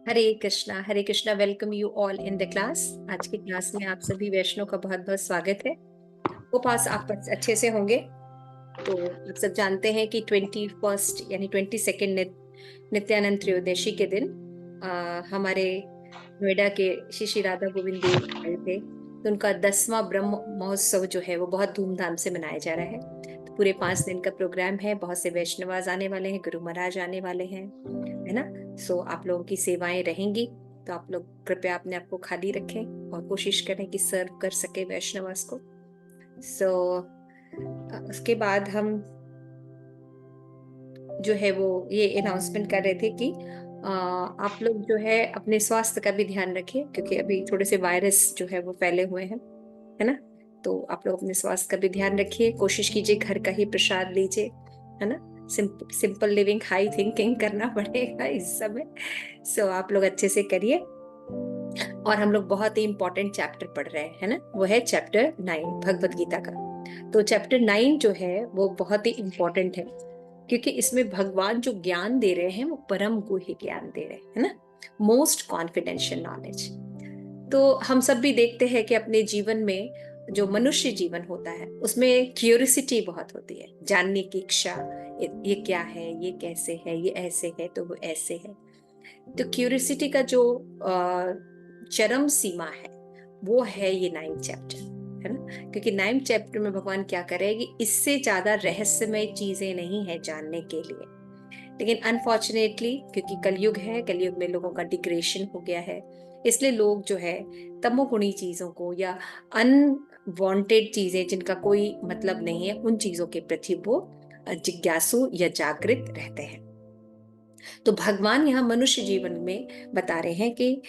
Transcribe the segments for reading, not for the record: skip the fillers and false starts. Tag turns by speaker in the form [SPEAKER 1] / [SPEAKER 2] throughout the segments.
[SPEAKER 1] Hare Krishna. Welcome you all in the class. आज की class में आप सभी वैष्णव का बहुत बहुत स्वागत है। उपास आप अच्छे से होंगे। तो आप सब जानते हैं कि 21 यानी 22 नित्यानंद त्रयोदशी के दिन हमारे नोएडा के श्री श्री राधा गोविंद देव आए थे। तो उनका 10वां ब्रह्म महोत्सव जो है वो बहुत धूमधाम से मनाया जा रहा है। तो पूरे 5 दिन का प्रोग्राम है। बहुत से वैष्णवाज आने वाले हैं, गुरु महाराज आने वाले हैं, है ना। सो आप लोगों की सेवाएं रहेंगी। तो आप लोग कृपया अपने आप को खाली रखें और कोशिश करें कि सर्व कर सके वैष्णवास को। सो उसके बाद हम जो है वो ये अनाउंसमेंट कर रहे थे कि आप लोग जो है अपने स्वास्थ्य का भी ध्यान रखें, क्योंकि अभी थोड़े से वायरस जो है वो फैले हुए हैं, है ना। तो आप लोग अपने स्वास्थ्य का भी ध्यान रखिए। कोशिश कीजिए घर का ही प्रसाद लीजिए, है ना। सिंपल लिविंग, हाई थिंकिंग करना पड़ेगा इस समय। सो आप लोग अच्छे से करिए। और हम लोग बहुत ही इंपॉर्टेंट चैप्टर पढ़ रहे हैं, है ना। वो है चैप्टर 9 भगवत गीता का। तो चैप्टर 9 जो है वो बहुत ही इंपॉर्टेंट है, क्योंकि इसमें भगवान जो ज्ञान दे रहे हैं वो परम गुह्य ज्ञान दे रहे हैं, है ना। Most confidential knowledge. तो हम सब भी देखते हैं कि अपने जीवन में जो मनुष्य जीवन होता है उसमें क्यूरियोसिटी बहुत होती है, जानने की इच्छा। ये क्या है, ये कैसे है, ये ऐसे है तो वो ऐसे है। तो क्यूरियोसिटी का जो चरम सीमा है वो है ये 9th चैप्टर, है ना। क्योंकि 9th चैप्टर में भगवान क्या करेगी, इससे ज्यादा रहस्यमय चीजें नहीं है जानने के लिए। लेकिन अनफॉर्चुनेटली क्योंकि कलयुग है, कलयुग में लोगों का डिग्रेशन हो गया है, इसलिए लोग जो है तमोगुणी चीजों को या अनवांटेड चीजें जिनका कोई मतलब नहीं है उन चीजों के प्रति वो जिज्ञासु या जागृत रहते हैं। तो भगवान यहाँ मनुष्य जीवन में बता रहे हैं कि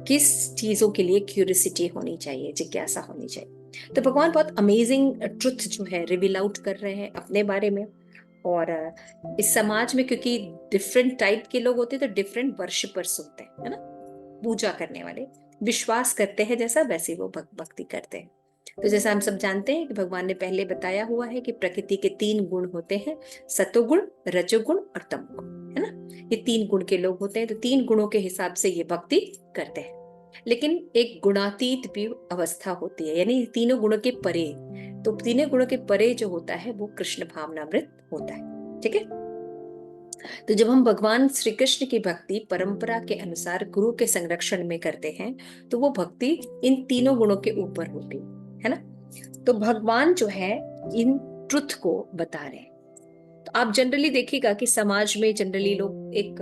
[SPEAKER 1] किस चीजों के लिए क्यूरियोसिटी होनी चाहिए, जिज्ञासा होनी चाहिए। तो भगवान बहुत अमेजिंग ट्रुथ जो है रिवील आउट कर रहे हैं अपने बारे में। और इस समाज में क्योंकि डिफरेंट टाइप के लोग होते हैं तो डिफरेंट वर्शिपर्स होते हैं, है ना। पूजा करने वाले विश्वास करते हैं जैसा, वैसे वो भक्ति करते हैं। तो जैसा हम सब जानते हैं कि भगवान ने पहले बताया हुआ है कि प्रकृति के 3 गुण होते हैं, सतोगुण, रजोगुण और तमोगुण, है ना। ये 3 गुण के लोग होते हैं। तो 3 गुणों के हिसाब से ये भक्ति करते हैं। लेकिन एक गुणातीत भी अवस्था होती है, यानी तीनों गुणों के परे। तो तीनों गुणों के परे जो होता है वो कृष्ण भावनामृत होता है, ठीक है। तो जब हम भगवान श्री कृष्ण की भक्ति परंपरा के अनुसार गुरु के संरक्षण में करते हैं तो वो भक्ति इन तीनों गुणों के ऊपर होती है ना। तो भगवान जो है इन ट्रुथ को बता रहे हैं। तो आप जनरली देखिएगा कि समाज में जनरली लोग एक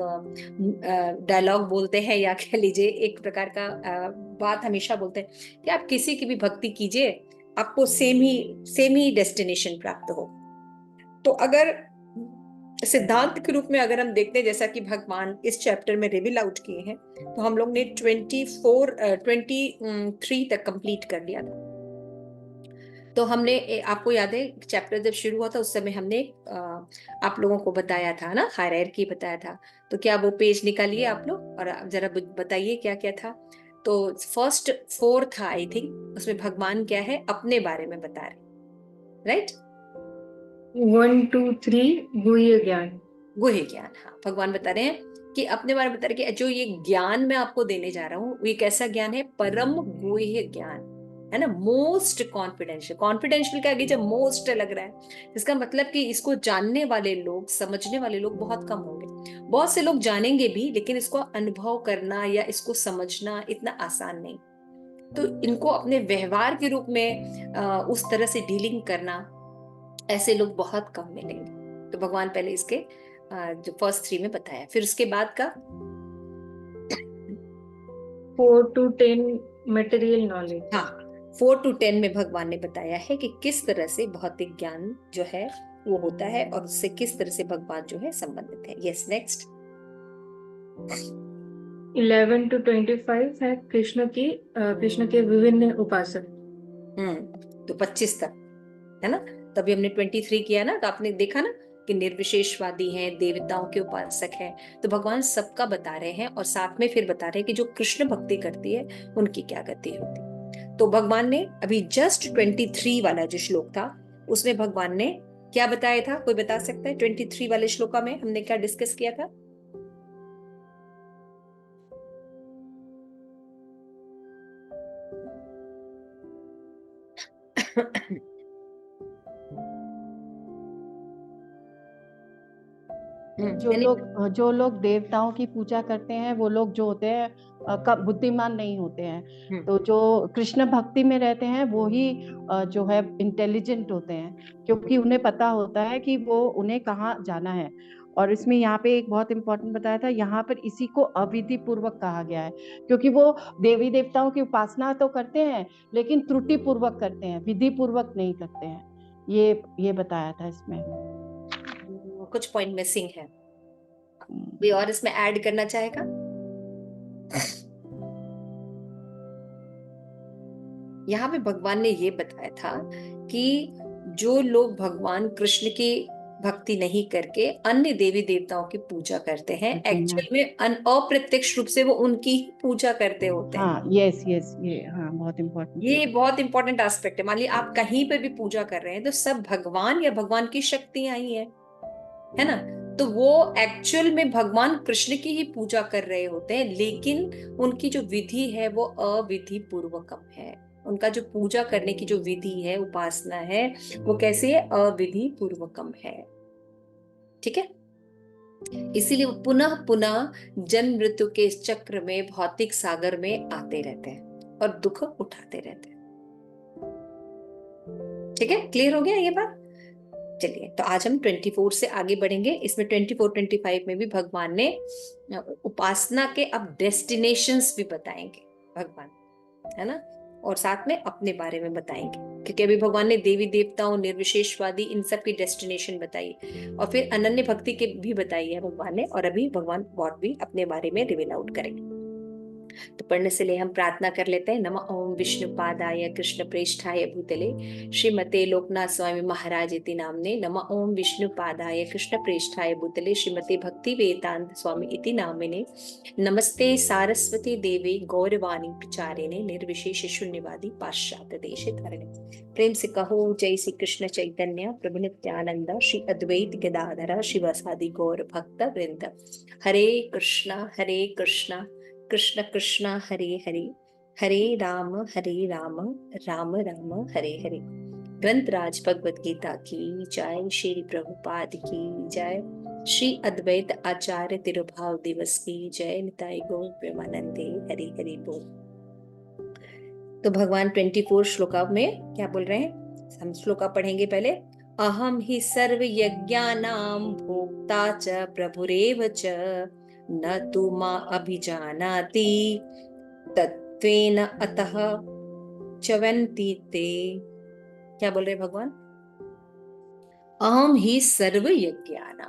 [SPEAKER 1] डायलॉग बोलते हैं, या कह लीजिए एक प्रकार का बात हमेशा बोलते हैं कि आप किसी की भी भक्ति कीजिए, आपको सेम ही डेस्टिनेशन प्राप्त हो। तो अगर सिद्धांत के रूप में अगर हम देखते हैं, जैसा कि भगवान इस चैप्टर में रिवील आउट किए हैं, तो हम लोग ने 23 तक कंप्लीट कर लिया था। तो हमने आपको याद है चैप्टर जब शुरू हुआ था उस समय हमने आप लोगों को बताया था ना, हायरार्की बताया था। तो क्या वो पेज निकालिए आप लोग और जरा बताइए क्या क्या था। तो फर्स्ट 4 था आई थिंक, उसमें भगवान क्या है अपने बारे में बता रहे, राइट।
[SPEAKER 2] 1 2 3 गुह्य ज्ञान।
[SPEAKER 1] गुह्य ज्ञान, हाँ। भगवान बता रहे हैं कि अपने बारे में बता रहे हैं कि जो ये ज्ञान मैं आपको देने जा रहा हूँ ये कैसा ज्ञान है, परम गुह्य ज्ञान, है ना। मोस्ट कॉन्फिडेंशियल, कॉन्फिडेंशियल के आगे जब मोस्ट लग रहा है इसका मतलब कि इसको जानने वाले लोग, समझने वाले लोग बहुत कम होंगे। बहुत से लोग जानेंगे भी, लेकिन इसको अनुभव करना या इसको समझना इतना आसान नहीं। तो इनको अपने व्यवहार के रूप में उस तरह से डीलिंग करना, ऐसे लोग बहुत कम मिलेंगे। तो भगवान पहले इसके जो फर्स्ट 3 में बताया, फिर उसके बाद का
[SPEAKER 2] 4 to 10 मटेरियल नॉलेज।
[SPEAKER 1] हाँ 4 to 10 में भगवान ने बताया है कि किस तरह से भौतिक ज्ञान जो है वो होता है और उससे किस तरह से भगवान जो है संबंधित है। Yes, next.
[SPEAKER 2] 11 to 25 है कृष्ण के विभिन्न उपासक।
[SPEAKER 1] तो 25 तक, है ना। तभी हमने 23 किया ना, तो आपने देखा ना कि निर्विशेषवादी हैं, देवताओं के उपासक हैं। तो भगवान सबका बता रहे हैं और साथ में फिर बता रहे हैं कि जो कृष्ण भक्ति करती है उनकी क्या गति होती है। तो भगवान ने अभी जस्ट 23 वाला जो श्लोक था उसमें भगवान ने क्या बताया था, कोई बता सकता है। 23 वाले श्लोका में हमने क्या डिस्कस किया था।
[SPEAKER 3] जो लोग देवताओं की पूजा करते हैं वो लोग जो होते हैं बुद्धिमान नहीं होते हैं। तो जो कृष्ण भक्ति में रहते हैं वो ही जो है इंटेलिजेंट होते हैं, क्योंकि उन्हें पता होता है कि वो उन्हें कहाँ जाना है। और इसमें यहाँ पे एक बहुत इंपॉर्टेंट बताया था, यहाँ पर इसी को अविधि पूर्वक कहा गया है, क्योंकि वो देवी देवताओं की उपासना तो करते हैं लेकिन त्रुटि पूर्वक करते हैं, विधि पूर्वक नहीं करते हैं। ये बताया था इसमें।
[SPEAKER 1] कुछ पॉइंट मिसिंग है, कोई और इसमें ऐड करना चाहेगा? यहाँ पे भगवान ने ये बताया था कि जो लोग भगवान कृष्ण की भक्ति नहीं करके अन्य देवी देवताओं की पूजा करते हैं, एक्चुअल में अप्रत्यक्ष रूप से वो उनकी ही पूजा करते होते हैं।
[SPEAKER 3] हाँ, यस यस, ये हाँ बहुत इम्पोर्टेंट,
[SPEAKER 1] ये बहुत इंपॉर्टेंट एस्पेक्ट है। मान लीजिए आप कहीं पर भी पूजा कर रहे हैं तो सब भगवान या भगवान की शक्तियां ही है ना। तो वो एक्चुअल में भगवान कृष्ण की ही पूजा कर रहे होते हैं, लेकिन उनकी जो विधि है वो अविधि पूर्वकम है। उनका जो पूजा करने की जो विधि है, उपासना है, वो कैसे है? अविधि पूर्वकम है। ठीक है। इसीलिए वो पुनः पुनः जन्म मृत्यु के इस चक्र में, भौतिक सागर में आते रहते हैं और दुख उठाते रहते हैं। ठीक है, क्लियर हो गया ये बात? चलिए, तो आज हम 24 से आगे बढ़ेंगे। इसमें 24 25 में भी भगवान ने उपासना के अब डेस्टिनेशंस भी बताएंगे भगवान, है ना, और साथ में अपने बारे में बताएंगे, क्योंकि अभी भगवान ने देवी देवताओं, निर्विशेषवादी, इन सब की डेस्टिनेशन बताई और फिर अनन्य भक्ति के भी बताई है भगवान ने, और अभी भगवान बहुत भी अपने बारे में रिवील आउट करेंगे। तो पढ़ने से लिए हम प्रार्थना कर लेते हैं। नमः ओम विष्णु पादाय कृष्ण प्रेष्ठाय भूतले श्रीमते लोकनाथ स्वामी महाराज इति नामने। नमः ओम विष्णु पादाय कृष्ण प्रेष्ठाय भूतले श्रीमते भक्ति वेदांत स्वामी इति नामिने। नमस्ते सारस्वती देवी गौरवाणी प्रचारिणे निर्विशेष शून्यवादी पाश्चात्य देश धरणे। प्रेम से कहो जय श्री कृष्ण चैतन्य प्रभु नित्यानंद श्री अद्वैत गदाधर शिवासादि गौर भक्त वृंद। हरे कृष्णा कृष्ण कृष्ण हरे हरे, हरे राम राम राम हरे हरे। ग्रंथराज भगवत गीता की जय, श्री प्रभुपाद की जय, श्री अद्वैत आचार्य तिरुभाव दिवस की जय, निताई गौर प्रेमानंदे, हरि हरि बोल। तो भगवान 24 श्लोका में क्या बोल रहे हैं? हम श्लोका पढ़ेंगे पहले। अहम ही सर्व यज्ञानां भोक्ता च प्रभुरेव च न तु मां अभिजानाति तत्वेन अतः चवन्ति ते। क्या बोल रहे भगवान? अहम ही सर्व यज्ञानां,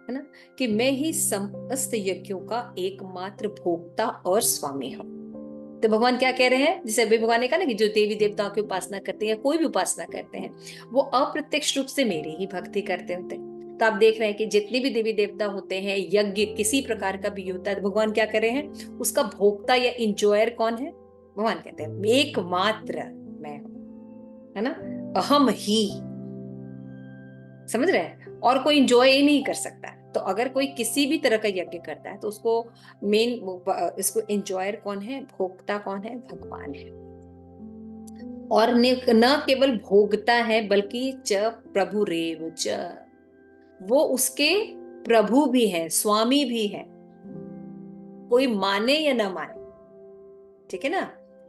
[SPEAKER 1] है ना, कि मैं ही समस्त यज्ञों का एकमात्र भोक्ता और स्वामी हूं। तो भगवान क्या कह रहे हैं? जैसे अभी भगवान ने कहा ना कि जो देवी देवताओं की उपासना करते हैं, कोई भी उपासना करते हैं, वो अप्रत्यक्ष रूप से मेरी ही भक्ति करते होते हैं। तो आप देख रहे हैं कि जितने भी देवी देवता होते हैं, यज्ञ किसी प्रकार का भी होता है, तो भगवान क्या कर रहे हैं? उसका भोक्ता या इंजॉयर कौन है? भगवान कहते हैं एकमात्र मैं हूं, है ना, अहम ही। समझ रहे हैं? और कोई इंजॉय ही नहीं कर सकता है। तो अगर कोई किसी भी तरह का यज्ञ करता है तो उसको मेन इसको एंजॉयर कौन है? भोक्ता कौन है? भगवान है। और न केवल भोगता है बल्कि च प्रभु रेव च, वो उसके प्रभु भी है, स्वामी भी है, कोई माने या ना माने। ठीक है ना।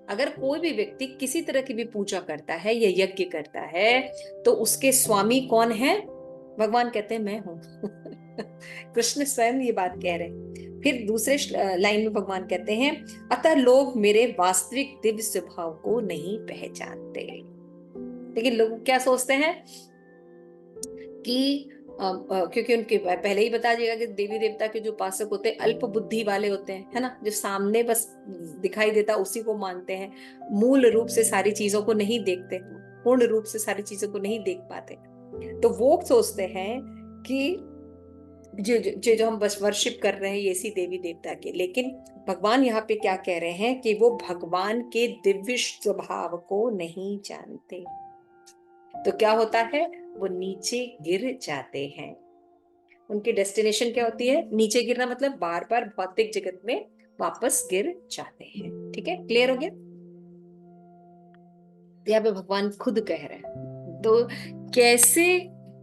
[SPEAKER 1] अगर कोई भी व्यक्ति किसी तरह की भी पूजा करता है या यज्ञ करता है तो उसके स्वामी कौन है? भगवान कहते हैं मैं हूं। कृष्ण स्वयं ये बात कह रहे हैं। फिर दूसरे लाइन में भगवान कहते हैं अतः लोग मेरे वास्तविक दिव्य स्वभाव को नहीं पहचानते। लेकिन लोग क्या सोचते हैं कि क्योंकि उनके पहले ही बता दिया कि देवी देवता के जो उपासक होते हैं अल्प बुद्धि वाले होते हैं, है ना, जो सामने बस दिखाई देता उसी को मानते हैं, मूल रूप से सारी चीजों को नहीं देखते, पूर्ण रूप से सारी चीजों को नहीं देख पाते। तो वो सोचते हैं कि जो हम बस वर्शिप कर रहे हैं ये इसी देवी देवता के। लेकिन भगवान यहाँ पे क्या कह रहे हैं कि वो भगवान के दिव्य स्वभाव को नहीं जानते। तो क्या होता है? वो नीचे गिर जाते हैं। उनकी डेस्टिनेशन क्या होती है? नीचे गिरना, मतलब बार बार भौतिक जगत में वापस गिर जाते हैं। ठीक है, क्लियर हो गया? तो यहाँ पे भगवान खुद कह रहे हैं। तो कैसे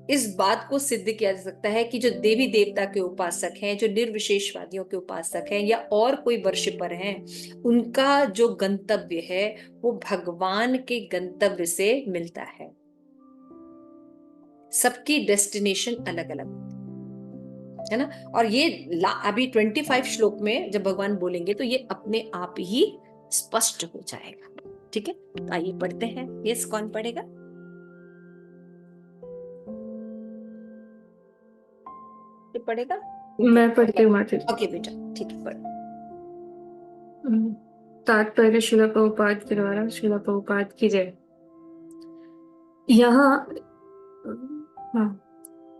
[SPEAKER 1] इस बात को सिद्ध किया जा सकता है कि जो देवी देवता के उपासक हैं, जो निर्विशेषवादियों के उपासक हैं या और कोई वर्शिपर हैं, उनका जो गंतव्य है वो भगवान के गंतव्य से मिलता है। सबकी डेस्टिनेशन अलग अलग है ना। और ये अभी 25 श्लोक में जब भगवान बोलेंगे तो ये अपने आप ही स्पष्ट हो जाएगा। ठीक है, तो आइए पढ़ते हैं। यस, कौन पढ़ेगा? पढ़ेगा?
[SPEAKER 2] मैं पढ़ती हूँ माता जी।
[SPEAKER 1] ओके बेटा, ठीक है, पढ़।
[SPEAKER 2] तात्पर्य श्रील प्रभुपाद के द्वारा। श्रील प्रभुपाद की जय।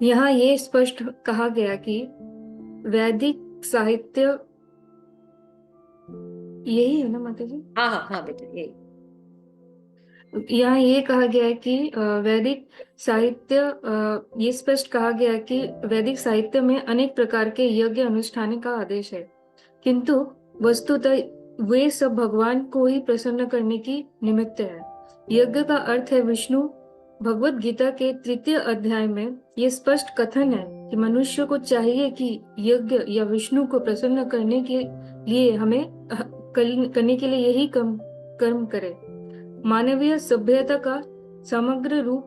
[SPEAKER 2] यहाँ ये स्पष्ट कहा गया कि वैदिक साहित्य, यही है ना माता जी?
[SPEAKER 1] हाँ हाँ हाँ बेटा, यही।
[SPEAKER 2] यहाँ ये कहा गया है कि वैदिक साहित्य, ये स्पष्ट कहा गया है कि वैदिक साहित्य में अनेक प्रकार के यज्ञ अनुष्ठान का आदेश है, किंतु वस्तुतः वे सब भगवान को ही प्रसन्न करने की निमित्त है। यज्ञ का अर्थ है विष्णु। भगवत गीता के 3 अध्याय में ये स्पष्ट कथन है कि मनुष्य को चाहिए कि यज्ञ या विष्णु को प्रसन्न करने के लिए करने के लिए यही कर्म करे। मानवीय सभ्यता का समग्र रूप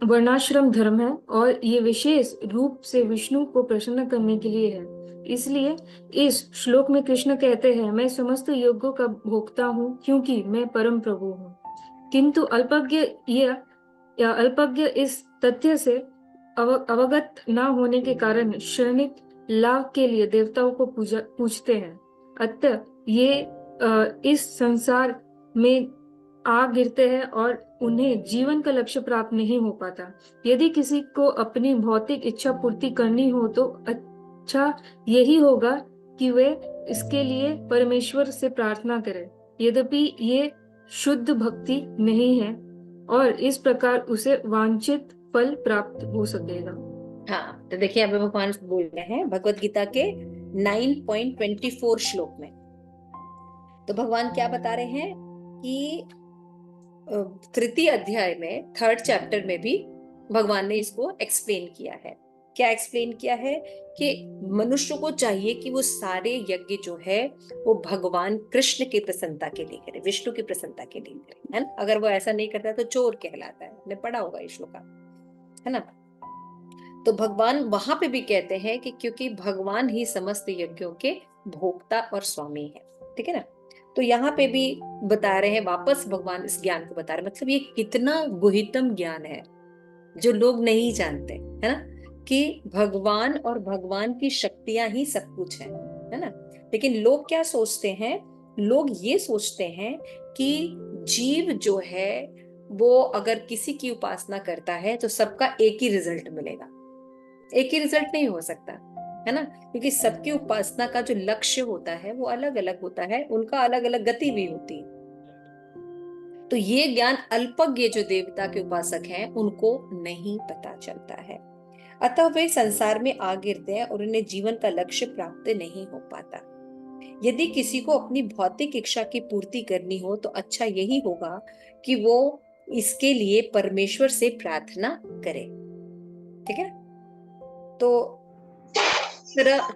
[SPEAKER 2] वर्णाश्रम धर्म है और ये विशेष रूप से विष्णु को प्रसन्न करने के लिए है। इसलिए इस श्लोक में कृष्ण कहते हैं, मैं समस्त यज्ञों का भोक्ता हूँ क्योंकि मैं परम प्रभु हूँ। किंतु अल्पज्ञ इस तथ्य से अवगत न होने के कारण क्षणिक लाभ के लिए देवताओं को पूजते हैं। अतः ये इस संसार में आ गिरते हैं और उन्हें जीवन का लक्ष्य प्राप्त नहीं हो पाता। यदि किसी को अपनी भौतिक इच्छा पूर्ति करनी हो तो अच्छा यही होगा कि वे इसके लिए परमेश्वर से प्रार्थना करें, यद्यपि ये शुद्ध भक्ति नहीं है और इस प्रकार उसे वांछित फल प्राप्त हो सकेगा।
[SPEAKER 1] हाँ, तो देखिए अभी भगवान बोल रहे हैं भगवत गीता के 9.24 श्लोक में। तो भगवान क्या बता रहे हैं कि 3 अध्याय में 3rd चैप्टर में भी भगवान ने इसको एक्सप्लेन किया है। क्या एक्सप्लेन किया है कि मनुष्य को चाहिए कि वो सारे यज्ञ जो है वो भगवान कृष्ण की प्रसन्नता के लिए करे, विष्णु की प्रसन्नता के लिए करे, है ना। अगर वो ऐसा नहीं करता तो चोर कहलाता है, आपने पढ़ा होगा ये श्लोक, है ना। तो भगवान वहां पे भी कहते हैं कि क्योंकि भगवान ही समस्त यज्ञों के भोक्ता और स्वामी है, ठीक है ना। तो यहाँ पे भी बता रहे हैं, वापस भगवान इस ज्ञान को बता रहे हैं। मतलब ये कितना गुहितम ज्ञान है जो लोग नहीं जानते, है ना, कि भगवान और भगवान की शक्तियां ही सब कुछ है ना। लेकिन लोग क्या सोचते हैं? लोग ये सोचते हैं कि जीव जो है वो अगर किसी की उपासना करता है तो सबका एक ही रिजल्ट मिलेगा। एक ही रिजल्ट नहीं हो सकता, है ना, क्योंकि सबकी उपासना का जो लक्ष्य होता है वो अलग अलग होता है, उनका अलग अलग गति भी होती है। तो ये ज्ञान अल्पज्ञ जो देवता के उपासक हैं उनको नहीं पता चलता है। अतः वे संसार में आ गिरते हैं और उन्हें जीवन का लक्ष्य प्राप्त नहीं हो पाता। यदि किसी को अपनी भौतिक इच्छा की पूर्ति करनी हो तो अच्छा यही होगा कि वो इसके लिए परमेश्वर से प्रार्थना करे, ठीक है। तो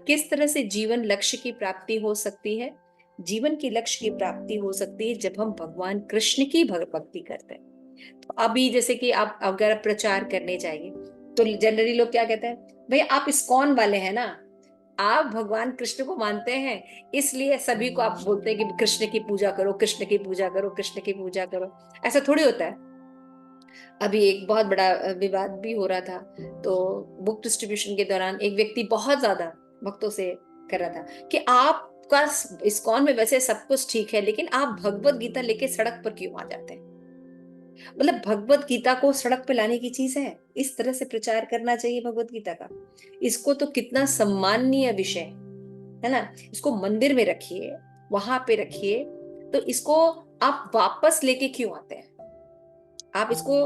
[SPEAKER 1] किस तरह से जीवन लक्ष्य की प्राप्ति हो सकती है? जीवन की लक्ष्य की प्राप्ति हो सकती है जब हम भगवान कृष्ण की भक्ति करते हैं। तो अभी जैसे कि आप अगर प्रचार करने जाइए तो जनरली लोग क्या कहते हैं, भाई आप इस्कॉन वाले हैं ना, आप भगवान कृष्ण को मानते हैं, इसलिए सभी को आप बोलते हैं कि कृष्ण की पूजा करो, कृष्ण की पूजा करो, कृष्ण की पूजा करो। ऐसा थोड़ी होता है। अभी एक बहुत बड़ा विवाद भी हो रहा था, तो बुक डिस्ट्रीब्यूशन के दौरान एक व्यक्ति बहुत ज्यादा भक्तों से कर रहा था कि आपका इस्कॉन में वैसे सब कुछ ठीक है, लेकिन आप भगवत गीता लेके सड़क पर क्यों आ जाते हैं? मतलब भगवत गीता को सड़क पे लाने की चीज है, इस तरह से प्रचार करना चाहिए भगवत गीता का। इसको तो कितना सम्माननीय विषय है ना, इसको मंदिर में रखिए, वहां पे रखिए। तो इसको आप वापस लेके क्यों आते हैं? आप इसको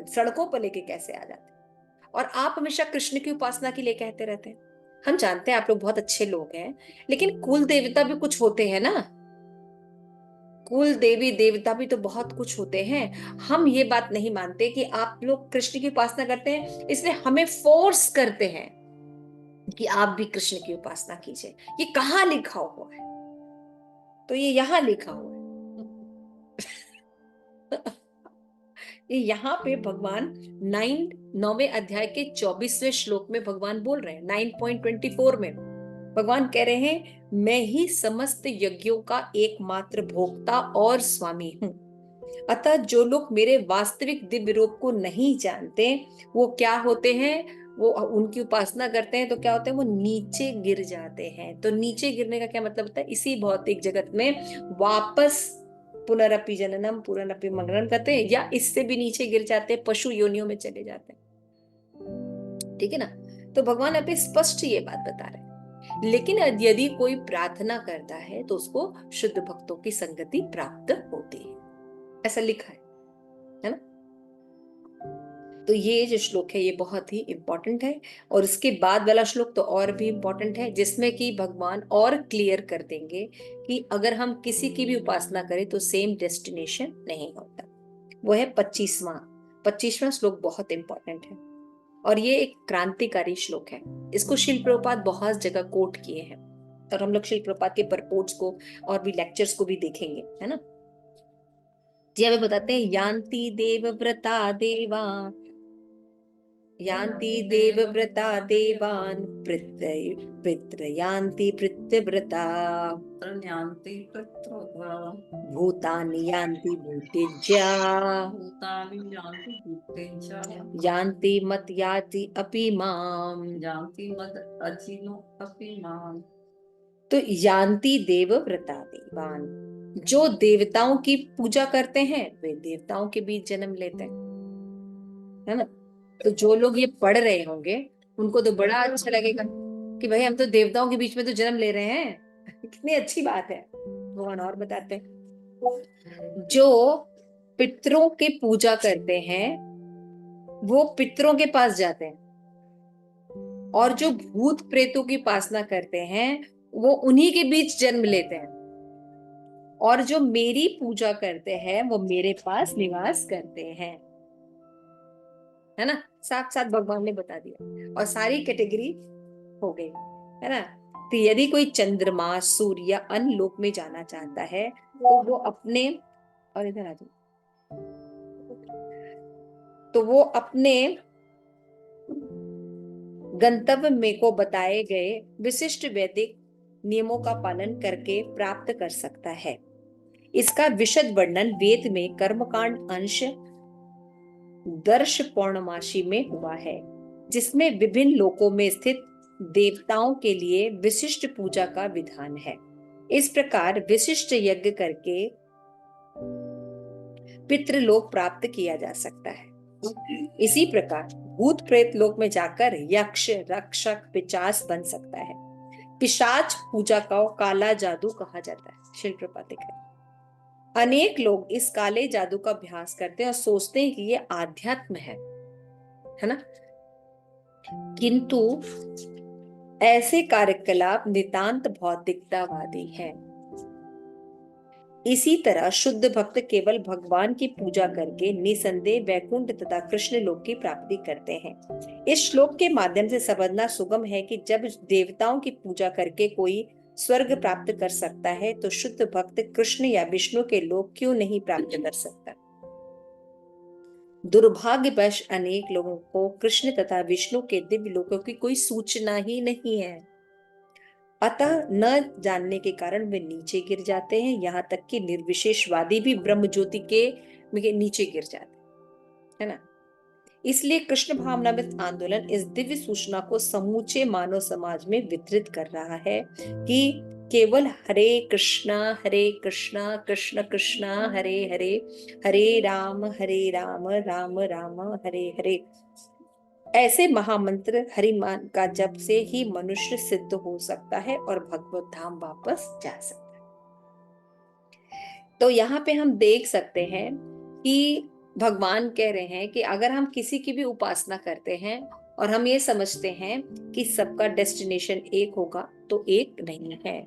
[SPEAKER 1] सड़कों पर लेके कैसे आ जाते हैं? और आप हमेशा कृष्ण की उपासना के लिए कहते रहते हैं। हम जानते हैं आप लोग बहुत अच्छे लोग हैं, लेकिन कुल देवता भी कुछ होते हैं ना। कुल देवी देवता भी तो बहुत कुछ होते हैं। हम ये बात नहीं मानते कि आप लोग कृष्ण की उपासना करते हैं इसलिए हमें फोर्स करते हैं कि आप भी कृष्ण की उपासना कीजिए। ये कहाँ लिखा हुआ है? तो ये यहाँ लिखा हुआ है। ये यहाँ पे भगवान 9वें अध्याय के 24वें श्लोक में भगवान बोल रहे हैं। 9.24 में भगवान कह रहे हैं, मैं ही समस्त यज्ञों का एकमात्र भोक्ता और स्वामी हूं। अतः जो लोग मेरे वास्तविक दिव्य रूप को नहीं जानते वो क्या होते हैं, वो उनकी उपासना करते हैं तो क्या होते हैं, वो नीचे गिर जाते हैं। तो नीचे गिरने का क्या मतलब होता है? इसी भौतिक जगत में वापस पुनरपि जननम पुनरपि मरणम करते हैं, या इससे भी नीचे गिर जाते हैं, पशु योनियों में चले जाते हैं। ठीक है ना? तो भगवान अभी स्पष्ट ये बात बता रहे हैं। लेकिन यदि कोई प्रार्थना करता है तो उसको शुद्ध भक्तों की संगति प्राप्त होती है, ऐसा लिखा है ना? तो ये जो श्लोक है ये बहुत ही इंपॉर्टेंट है। और इसके बाद वाला श्लोक तो और भी इंपॉर्टेंट है, जिसमें कि भगवान और क्लियर कर देंगे कि अगर हम किसी की भी उपासना करें तो सेम डेस्टिनेशन नहीं होता। वो है 25वां श्लोक, बहुत इंपॉर्टेंट है और ये एक क्रांतिकारी श्लोक है। इसको शिल प्रभुपाद बहुत जगह कोट किए हैं और हम लोग शिल प्रभुपाद के परपोर्ट्स को और भी लेक्चर्स को भी देखेंगे, है ना? जी हमें बताते हैं, यान्ति देवव्रता देवा, यान्ति देवव्रता देवान् पितृयान्ति पितृव्रता,
[SPEAKER 4] यान्ति पितृव्रता,
[SPEAKER 1] भूतानि यान्ति भूतेज्या,
[SPEAKER 4] भूतानि यान्ति भूतेज्या,
[SPEAKER 1] यान्ति मत याति अपि माम्,
[SPEAKER 4] यान्ति मद अचिनो अपि माम्।
[SPEAKER 1] तो यान्ति देवव्रता देवान्, जो देवताओं की पूजा करते हैं वे देवताओं के बीच जन्म लेते हैं, है ना? तो जो लोग ये पढ़ रहे होंगे उनको तो बड़ा अच्छा लगेगा कि भाई हम तो देवताओं के बीच में तो जन्म ले रहे हैं। कितनी अच्छी बात है। भगवान और बताते हैं, जो पितरों की पूजा करते हैं वो पितरों के पास जाते हैं, और जो भूत प्रेतों की उपासना करते हैं वो उन्हीं के बीच जन्म लेते हैं, और जो मेरी पूजा करते हैं वो मेरे पास निवास करते हैं, है ना? साथ साथ भगवान ने बता दिया और सारी कैटेगरी हो गई, है ना? तो यदि कोई चंद्रमा सूर्य या अन्य लोक में जाना चाहता है तो वो अपने, और इधर आ जाओ, तो वो अपने गंतव्य में को बताए गए विशिष्ट वैदिक नियमों का पालन करके प्राप्त कर सकता है। इसका विशद वर्णन वेद में कर्मकांड अंश दर्श पौर्णमासी में हुआ है, जिसमें विभिन्न लोकों में स्थित देवताओं के लिए विशिष्ट पूजा का विधान है। इस प्रकार विशिष्ट यज्ञ करके पितृलोक प्राप्त किया जा सकता है। इसी प्रकार भूत प्रेत लोक में जाकर यक्ष रक्षक पिशाच बन सकता है। पिशाच पूजा को काला जादू कहा जाता है। शिल प्रपात है। अनेक लोग इस काले जादू का अभ्यास करते हैं और सोचते हैं कि ये आध्यात्म है ना? किंतु ऐसे कार्यकलाप नितांत भौतिकतावादी हैं। इसी तरह शुद्ध भक्त केवल भगवान की पूजा करके निसंदेह वैकुंठ तथा कृष्ण लोक की प्राप्ति करते हैं। इस श्लोक के माध्यम से समझना सुगम है कि जब देवताओं की पूजा करके कोई स्वर्ग प्राप्त कर सकता है तो शुद्ध भक्त कृष्ण या विष्णु के लोक क्यों नहीं प्राप्त कर सकता? दुर्भाग्यवश अनेक लोगों को कृष्ण तथा विष्णु के दिव्य लोकों की कोई सूचना ही नहीं है। अतः न जानने के कारण वे नीचे गिर जाते हैं, यहाँ तक कि निर्विशेषवादी भी ब्रह्म ज्योति के नीचे गिर जाते हैं, है ना? इसलिए कृष्ण भावनामृत आंदोलन इस दिव्य सूचना को समूचे मानव समाज में वितरित कर रहा है कि केवल हरे कृष्णा कृष्ण कृष्णा हरे हरे, हरे राम राम राम हरे हरे, ऐसे महामंत्र हरिमान का जप से ही मनुष्य सिद्ध हो सकता है और भगवत धाम वापस जा सकता है। तो यहाँ पे हम देख सकते हैं कि भगवान कह रहे हैं कि अगर हम किसी की भी उपासना करते हैं और हम ये समझते हैं कि सबका डेस्टिनेशन एक होगा, तो एक नहीं है।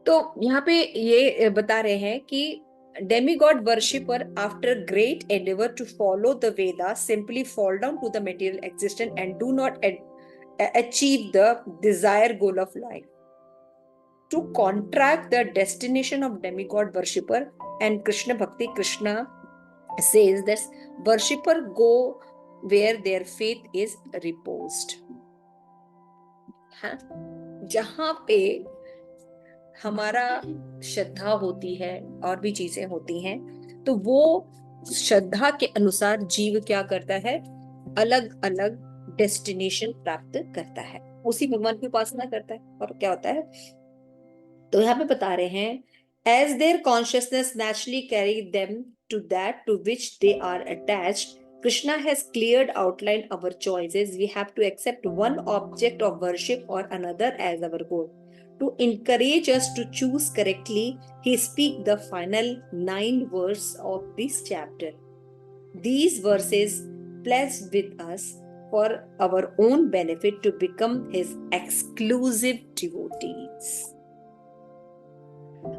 [SPEAKER 1] तो यहाँ पे ये बता रहे हैं कि demigod worshipper after great endeavor to follow the Vedas simply fall down to the material existence and do not achieve the desired goal of life. To contract the destination of demigod worshipper and Krishna bhakti, Krishna says that worshipper go where their faith is reposed. हाँ, जहां पे हमारा श्रद्धा होती है और भी चीजें होती हैं, तो वो श्रद्धा के अनुसार जीव क्या करता है, अलग अलग डेस्टिनेशन प्राप्त करता है, उसी भगवान की उपासना करता है। और क्या होता है, तो यहाँ पे बता रहे हैं, as their consciousness naturally carry them to that to which they are attached, Krishna has cleared outlined our choices. We have to accept one object of worship or another as our goal. To encourage us to choose correctly, he speaks the final 9 verses of this chapter. These verses blessed with us for our own benefit to become his exclusive devotees.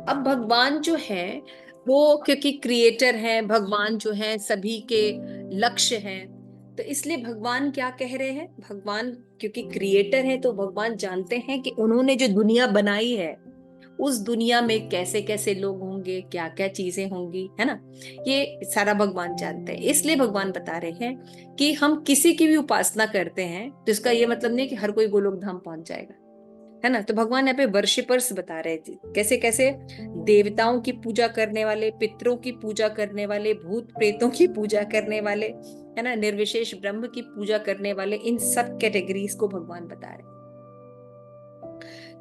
[SPEAKER 1] अब भगवान जो है वो क्योंकि creator हैं, भगवान जो है सभी के लक्ष्य हैं, तो इसलिए भगवान क्या कह रहे हैं, भगवान क्योंकि क्रिएटर है तो भगवान जानते हैं कि उन्होंने जो दुनिया बनाई है उस दुनिया में कैसे कैसे लोग होंगे, क्या क्या चीजें होंगी, है ना, ये सारा भगवान जानते हैं। इसलिए भगवान बता रहे हैं कि हम किसी की भी उपासना करते हैं तो इसका ये मतलब नहीं कि हर कोई गोलोक धाम पहुंच जाएगा, है ना। तो भगवान यहाँ पे वर्शिपर्स बता रहे थे, कैसे कैसे देवताओं की पूजा करने वाले, पितरों की पूजा करने वाले, भूत प्रेतों की पूजा करने वाले, है ना, निर्विशेष ब्रह्म की पूजा करने वाले, इन सब कैटेगरीज को भगवान बता रहे हैं।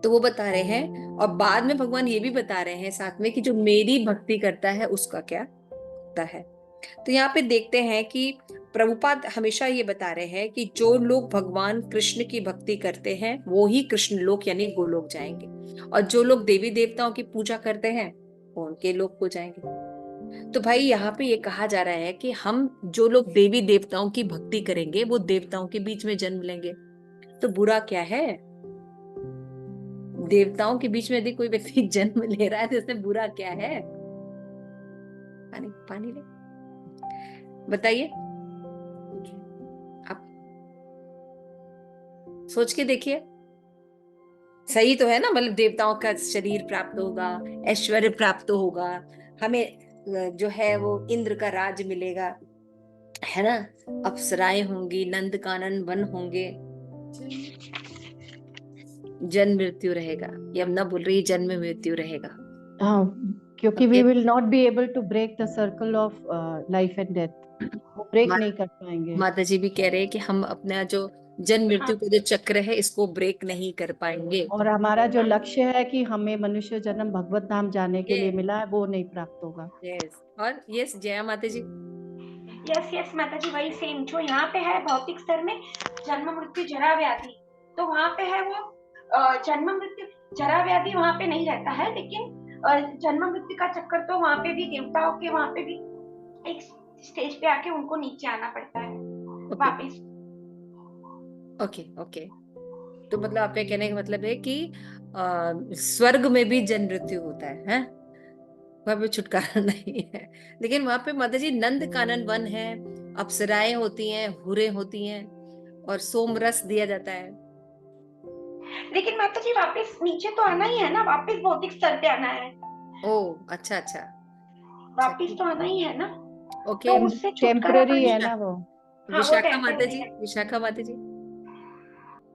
[SPEAKER 1] तो वो बता रहे हैं, और बाद में भगवान ये भी बता रहे हैं साथ में कि जो मेरी भक्ति करता है उसका क्या होता है। तो यहाँ पे देखते हैं कि प्रभुपाद हमेशा ये बता रहे हैं कि जो लोग भगवान कृष्ण की भक्ति करते हैं वो ही कृष्ण लोक यानी गोलोक जाएंगे, और जो लोग देवी देवताओं की पूजा करते हैं वो उनके लोक को जाएंगे। तो भाई यहाँ पे ये कहा जा रहा है कि हम जो लोग देवी देवताओं की भक्ति करेंगे वो देवताओं के बीच में जन्म लेंगे, तो बुरा क्या है, देवताओं के बीच में यदि कोई व्यक्ति जन्म ले रहा है तो इसमें बुरा क्या है। पानी पानी ले, बताइए आप, सोच के देखिए, सही तो है ना, मतलब देवताओं का शरीर प्राप्त होगा, ऐश्वर्य प्राप्त होगा, हमें जो है वो इंद्र का राज मिलेगा, है ना, अप्सराएं होंगी, नंद कानन वन होंगे, जन्म मृत्यु रहेगा, यमुना बोल रही है जन्म मृत्यु रहेगा।
[SPEAKER 3] क्योंकि we will not be able to break the circle of life and death, वो ब्रेक नहीं कर पाएंगे।
[SPEAKER 1] माता जी भी कह रहे हैं कि हम अपना जो जन्म मृत्यु का जो चक्र है इसको ब्रेक नहीं कर पाएंगे,
[SPEAKER 3] और हमारा जो लक्ष्य है कि हमें मनुष्य जन्म भगवत धाम जाने के लिए मिला है वो नहीं प्राप्त होगा।
[SPEAKER 1] और यस जया माता जी,
[SPEAKER 5] यस माता जी, वही सेम जो यहाँ पे है भौतिक स्तर में जन्म मृत्यु जरा व्याधि, तो वहाँ पे है वो जन्म मृत्यु जरा व्याधि वहाँ पे नहीं रहता है, लेकिन जन्म मृत्यु का चक्कर तो वहाँ पे भी देवताओं के वहाँ पे भी एक स्टेज पे आके उनको नीचे आना पड़ता है वापस।
[SPEAKER 1] ओके तो मतलब आपके कहने का मतलब है कि स्वर्ग में भी जन्म मृत्यु होता है, वहां पे छुटकारा नहीं है, लेकिन वहां पे माता जी नंद कानन वन है, अप्सराएं होती हैं, हुरें होती हैं, और सोम रस दिया जाता है।
[SPEAKER 5] लेकिन माता जी वापस नीचे तो आना ही है ना, वापस भौतिक स्तर पे आना है।
[SPEAKER 1] ओ अच्छा,
[SPEAKER 5] वापस तो आना ही है ना,
[SPEAKER 1] ओके,
[SPEAKER 5] तो उससे
[SPEAKER 3] टेम्पररी है ना वो।
[SPEAKER 1] विशाखा माता जी, विशाखा माता जी,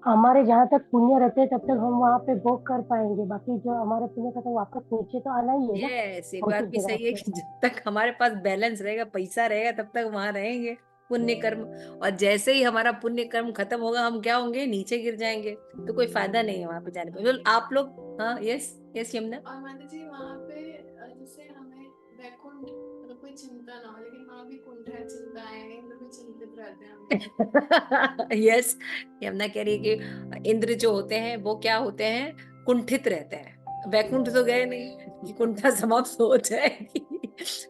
[SPEAKER 6] हमारे जहाँ तक पुण्य रहते हैं तब तक हम वहाँ पे भोग कर पाएंगे, बाकी जो हमारे पुण्य का तो वापस नीचे तो आना ही है ना।
[SPEAKER 1] यस, ये बात भी सही है कि जब तक हमारे पास बैलेंस रहेगा, पैसा रहेगा, तब तक वहां रहेंगे पुण्य कर्म, और जैसे ही हमारा पुण्य कर्म खत्म होगा हम क्या होंगे, नीचे गिर जाएंगे, तो कोई फायदा नहीं है वहां पे जाने पर। आप लोग, हाँ यस यमुना।
[SPEAKER 7] और माता जी वहाँ पे जैसे हमें वैकुंठ मतलब कोई चिंता ना हो, लेकिन वहाँ भी कुंठ है, चिंताएं, इंद्र भी चिंतित रहते हैं।
[SPEAKER 1] यस, यमुना कह रही है कि इंद्र जो होते हैं वो क्या होते हैं, कुंठित रहते हैं, वैकुंठ तो गए नहीं, कुंठा समाप्त हो जाएगी।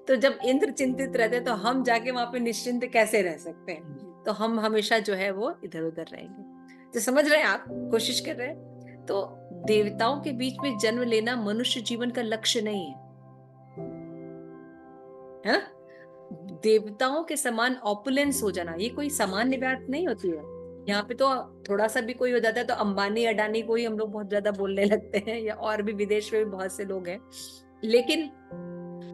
[SPEAKER 1] तो जब इंद्र चिंतित रहते हैं तो हम जाके वहां पे निश्चिंत कैसे रह सकते हैं, तो हम हमेशा जो है वो इधर उधर रहेंगे। तो समझ रहे हैं आप, कोशिश कर रहे हैं। तो देवताओं के बीच में जन्म लेना मनुष्य जीवन का लक्ष्य नहीं है, है? देवताओं के समान ऑपुलेंस हो जाना ये कोई सामान्य बात नहीं होती है। यहाँ पे तो थोड़ा सा भी कोई हो जाता है तो अंबानी अडानी को ही हम लोग बहुत ज्यादा बोलने लगते हैं, या और भी विदेश में भी बहुत से लोग हैं, लेकिन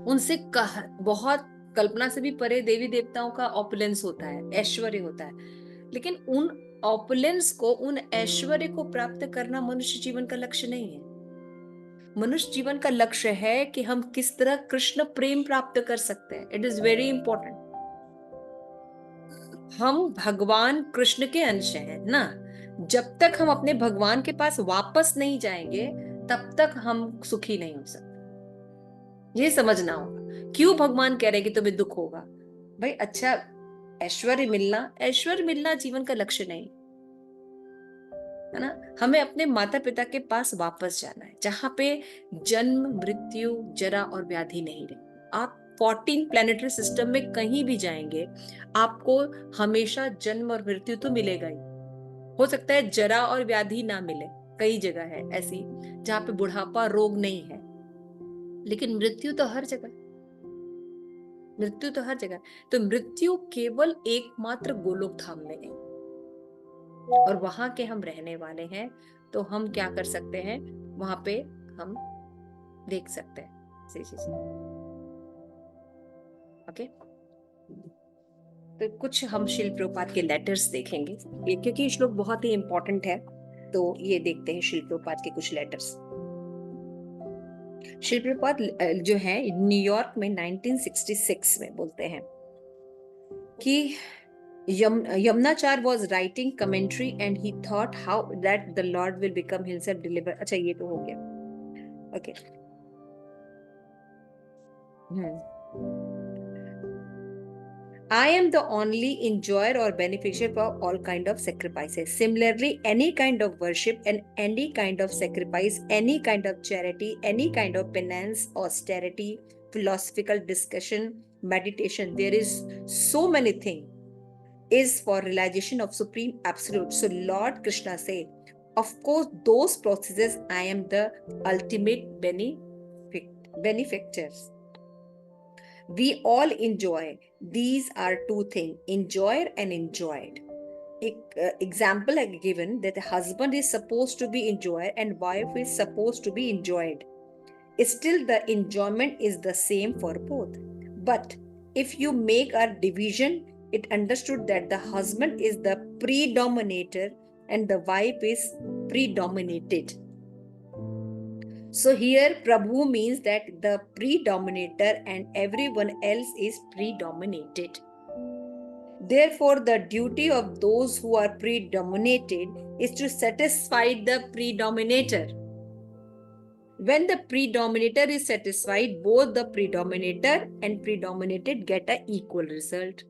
[SPEAKER 1] उनसे बहुत कल्पना से भी परे देवी देवताओं का ऑपुलेंस होता है, ऐश्वर्य होता है। लेकिन उन ऑपुलेंस को, उन ऐश्वर्य को प्राप्त करना मनुष्य जीवन का लक्ष्य नहीं है। मनुष्य जीवन का लक्ष्य है कि हम किस तरह कृष्ण प्रेम प्राप्त कर सकते हैं। It is very important. हम भगवान कृष्ण के अंश हैं ना। जब तक हम अपने भगवान के पास वापस नहीं जाएंगे तब तक हम सुखी नहीं हो सकते। ये समझना होगा। क्यों भगवान कह रहे हैं कि तुम्हें दुख होगा? भाई अच्छा, ऐश्वर्य मिलना जीवन का लक्ष्य नहीं है ना। हमें अपने माता पिता के पास वापस जाना है, जहां पे जन्म, मृत्यु, जरा और व्याधि नहीं रहे। आप 14 प्लैनेटरी सिस्टम में कहीं भी जाएंगे, आपको हमेशा जन्म और मृत्यु तो मिलेगा ही। हो सकता है जरा और व्याधि ना मिले, कई जगह है ऐसी जहां पे बुढ़ापा, रोग नहीं है, लेकिन मृत्यु तो हर जगह। तो मृत्यु केवल एकमात्र गोलोक धाम में है, और वहां के हम रहने वाले हैं। तो हम क्या कर सकते हैं, वहां पे हम देख सकते हैं सही चीज। ओके, तो कुछ हम शिल प्रभुपाद के लेटर्स देखेंगे, क्योंकि श्लोक बहुत ही इंपॉर्टेंट है। तो ये देखते हैं शिल प्रभुपाद के कुछ लेटर्स। शिल प्रभुपाद जो है न्यूयॉर्क में 1966 में बोलते हैं कि Yamunachar was writing commentary and he thought how that the Lord will become himself deliver. अच्छा ये तो हो गया। Okay. I am the only enjoyer or beneficiary of all kind of sacrifices. Similarly, any kind of worship and any kind of sacrifice, any kind of charity, any kind of penance, austerity, philosophical discussion, meditation, there is so many things is for realization of supreme absolute. So Lord Krishna said, of course those processes I am the ultimate benefactor. We all enjoy. These are two things, enjoyer and enjoyed. Example I given that the husband is supposed to be enjoyer and wife is supposed to be enjoyed. Still the enjoyment is the same for both. But if you make a division, it understood that the husband is the predominator and the wife is predominated. So here Prabhu means that the predominator and everyone else is predominated. Therefore, the duty of those who are predominated is to satisfy the predominator. When the predominator is satisfied, both the predominator and predominated get an equal result.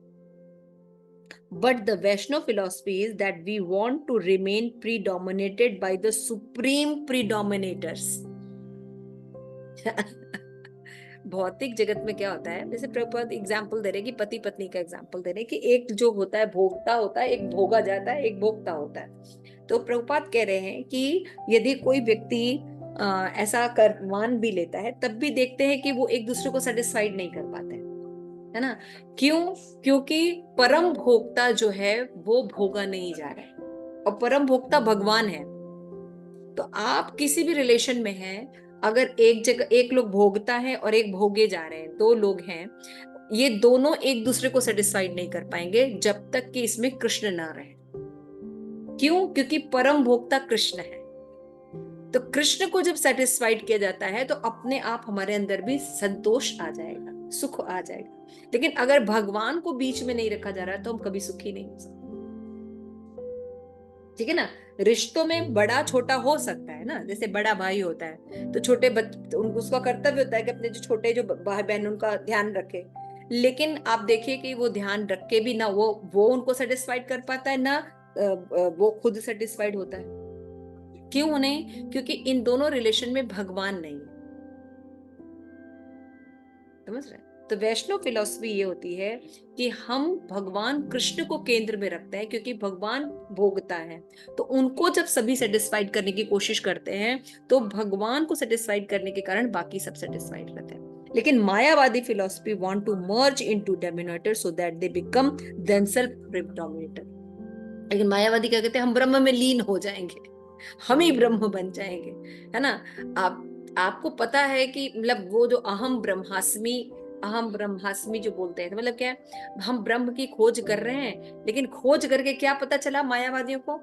[SPEAKER 1] But the Vaishnava philosophy is that we want to remain predominated by the supreme predominators. भौतिक जगत में क्या होता है, जैसे Prabhupada example दे रहे कि पति पत्नी का एग्जाम्पल दे रहे कि एक जो होता है भोगता होता है, एक भोगा जाता है, एक भोगता होता है। तो प्रभुपाद कह रहे हैं कि यदि कोई व्यक्ति ऐसा कर मान भी लेता है, तब भी देखते हैं कि वो एक दूसरे को सेटिस्फाइड नहीं कर पाते, है ना। क्यों? क्योंकि परम भोक्ता जो है वो भोगा नहीं जा रहा है, और परम भोक्ता भगवान है। तो आप किसी भी रिलेशन में हैं, अगर एक जगह एक लोग भोगता है और एक भोगे जा रहे हैं, दो लोग हैं, ये दोनों एक दूसरे को सेटिस्फाइड नहीं कर पाएंगे जब तक कि इसमें कृष्ण ना रहे। क्यों? क्योंकि परम भोक्ता कृष्ण है। तो कृष्ण को जब सेटिस्फाइड किया जाता है तो अपने आप हमारे अंदर भी संतोष आ जाएगा, सुख आ जाएगा। लेकिन अगर भगवान को बीच में नहीं रखा जा रहा तो हम कभी सुखी नहीं हो सकते, ठीक है ना। रिश्तों में बड़ा छोटा हो सकता है ना, जैसे बड़ा भाई होता है तो छोटे बच्चे, उसका कर्तव्य होता है कि अपने जो छोटे जो भाई बहन उनका ध्यान रखे। लेकिन आप देखिए कि वो ध्यान रख के भी ना वो उनको सेटिस्फाइड कर पाता है, ना वो खुद सेटिस्फाइड होता है। क्यों नहीं? क्योंकि इन दोनों रिलेशन में भगवान नहीं है, समझ रहे हैं? तो वैष्णव फिलॉसफी ये होती है कि हम भगवान कृष्ण को केंद्र में रखते हैं, क्योंकि भगवान भोगता है, तो उनको जब सभी सेटिस्फाइड करने की कोशिश करते हैं तो भगवान को सेटिस्फाइड करने के कारण बाकी सब सेटिस्फाइड रहते हैं। लेकिन Mayavadi philosophy want to merge into dominator so that they become themselves predominator. लेकिन मायावादी क्या कहते हैं, हम ब्रह्म में लीन हो जाएंगे, हम ही ब्रह्म बन जाएंगे, है ना। आपको पता है कि मतलब वो जो अहम ब्रह्मास्मि जो बोलते हैं, तो मतलब क्या है, हम ब्रह्म की खोज कर रहे हैं, लेकिन खोज करके क्या पता चला मायावादियों को,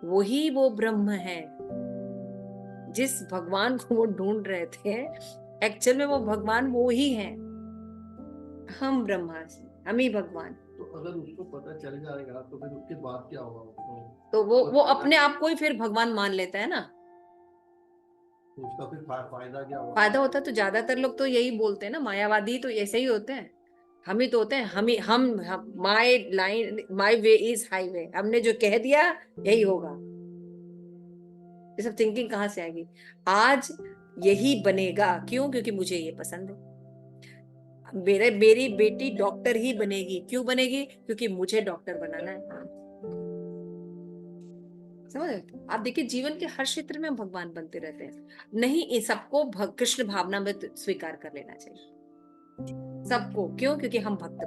[SPEAKER 1] वही वो ब्रह्म है जिस भगवान को वो ढूंढ रहे थे, एक्चुअल में वो भगवान वो ही है, हम ब्रह्मास्मि, हम ही भगवान।
[SPEAKER 8] तो अगर उसको पता चल जाएगा तो फिर उसके बाद क्या होगा?
[SPEAKER 1] तो वो अपने आप को ही फिर भगवान मान लेता है ना,
[SPEAKER 8] तो उसका फिर फायदा क्या होगा?
[SPEAKER 1] फायदा होता है। तो ज्यादातर लोग तो यही बोलते हैं ना, मायावादी तो ऐसे ही होते हैं, हम ही तो होते हैं, हम my line my way is highway, हमने जो कह दिया यही होगा। ये सब थिंकिंग कहाँ से आएगी? आज यही बनेगा, क्यों? क्योंकि मुझे ये पसंद है। मेरी बेटी डॉक्टर ही बनेगी, क्यों बनेगी? क्योंकि मुझे डॉक्टर बनाना है। समझ रहे? आप देखिए जीवन के हर क्षेत्र में हम भगवान बनते रहते हैं। नहीं, इन सबको कृष्ण भावना में स्वीकार कर लेना चाहिए, सबको। क्यों? क्योंकि हम भक्त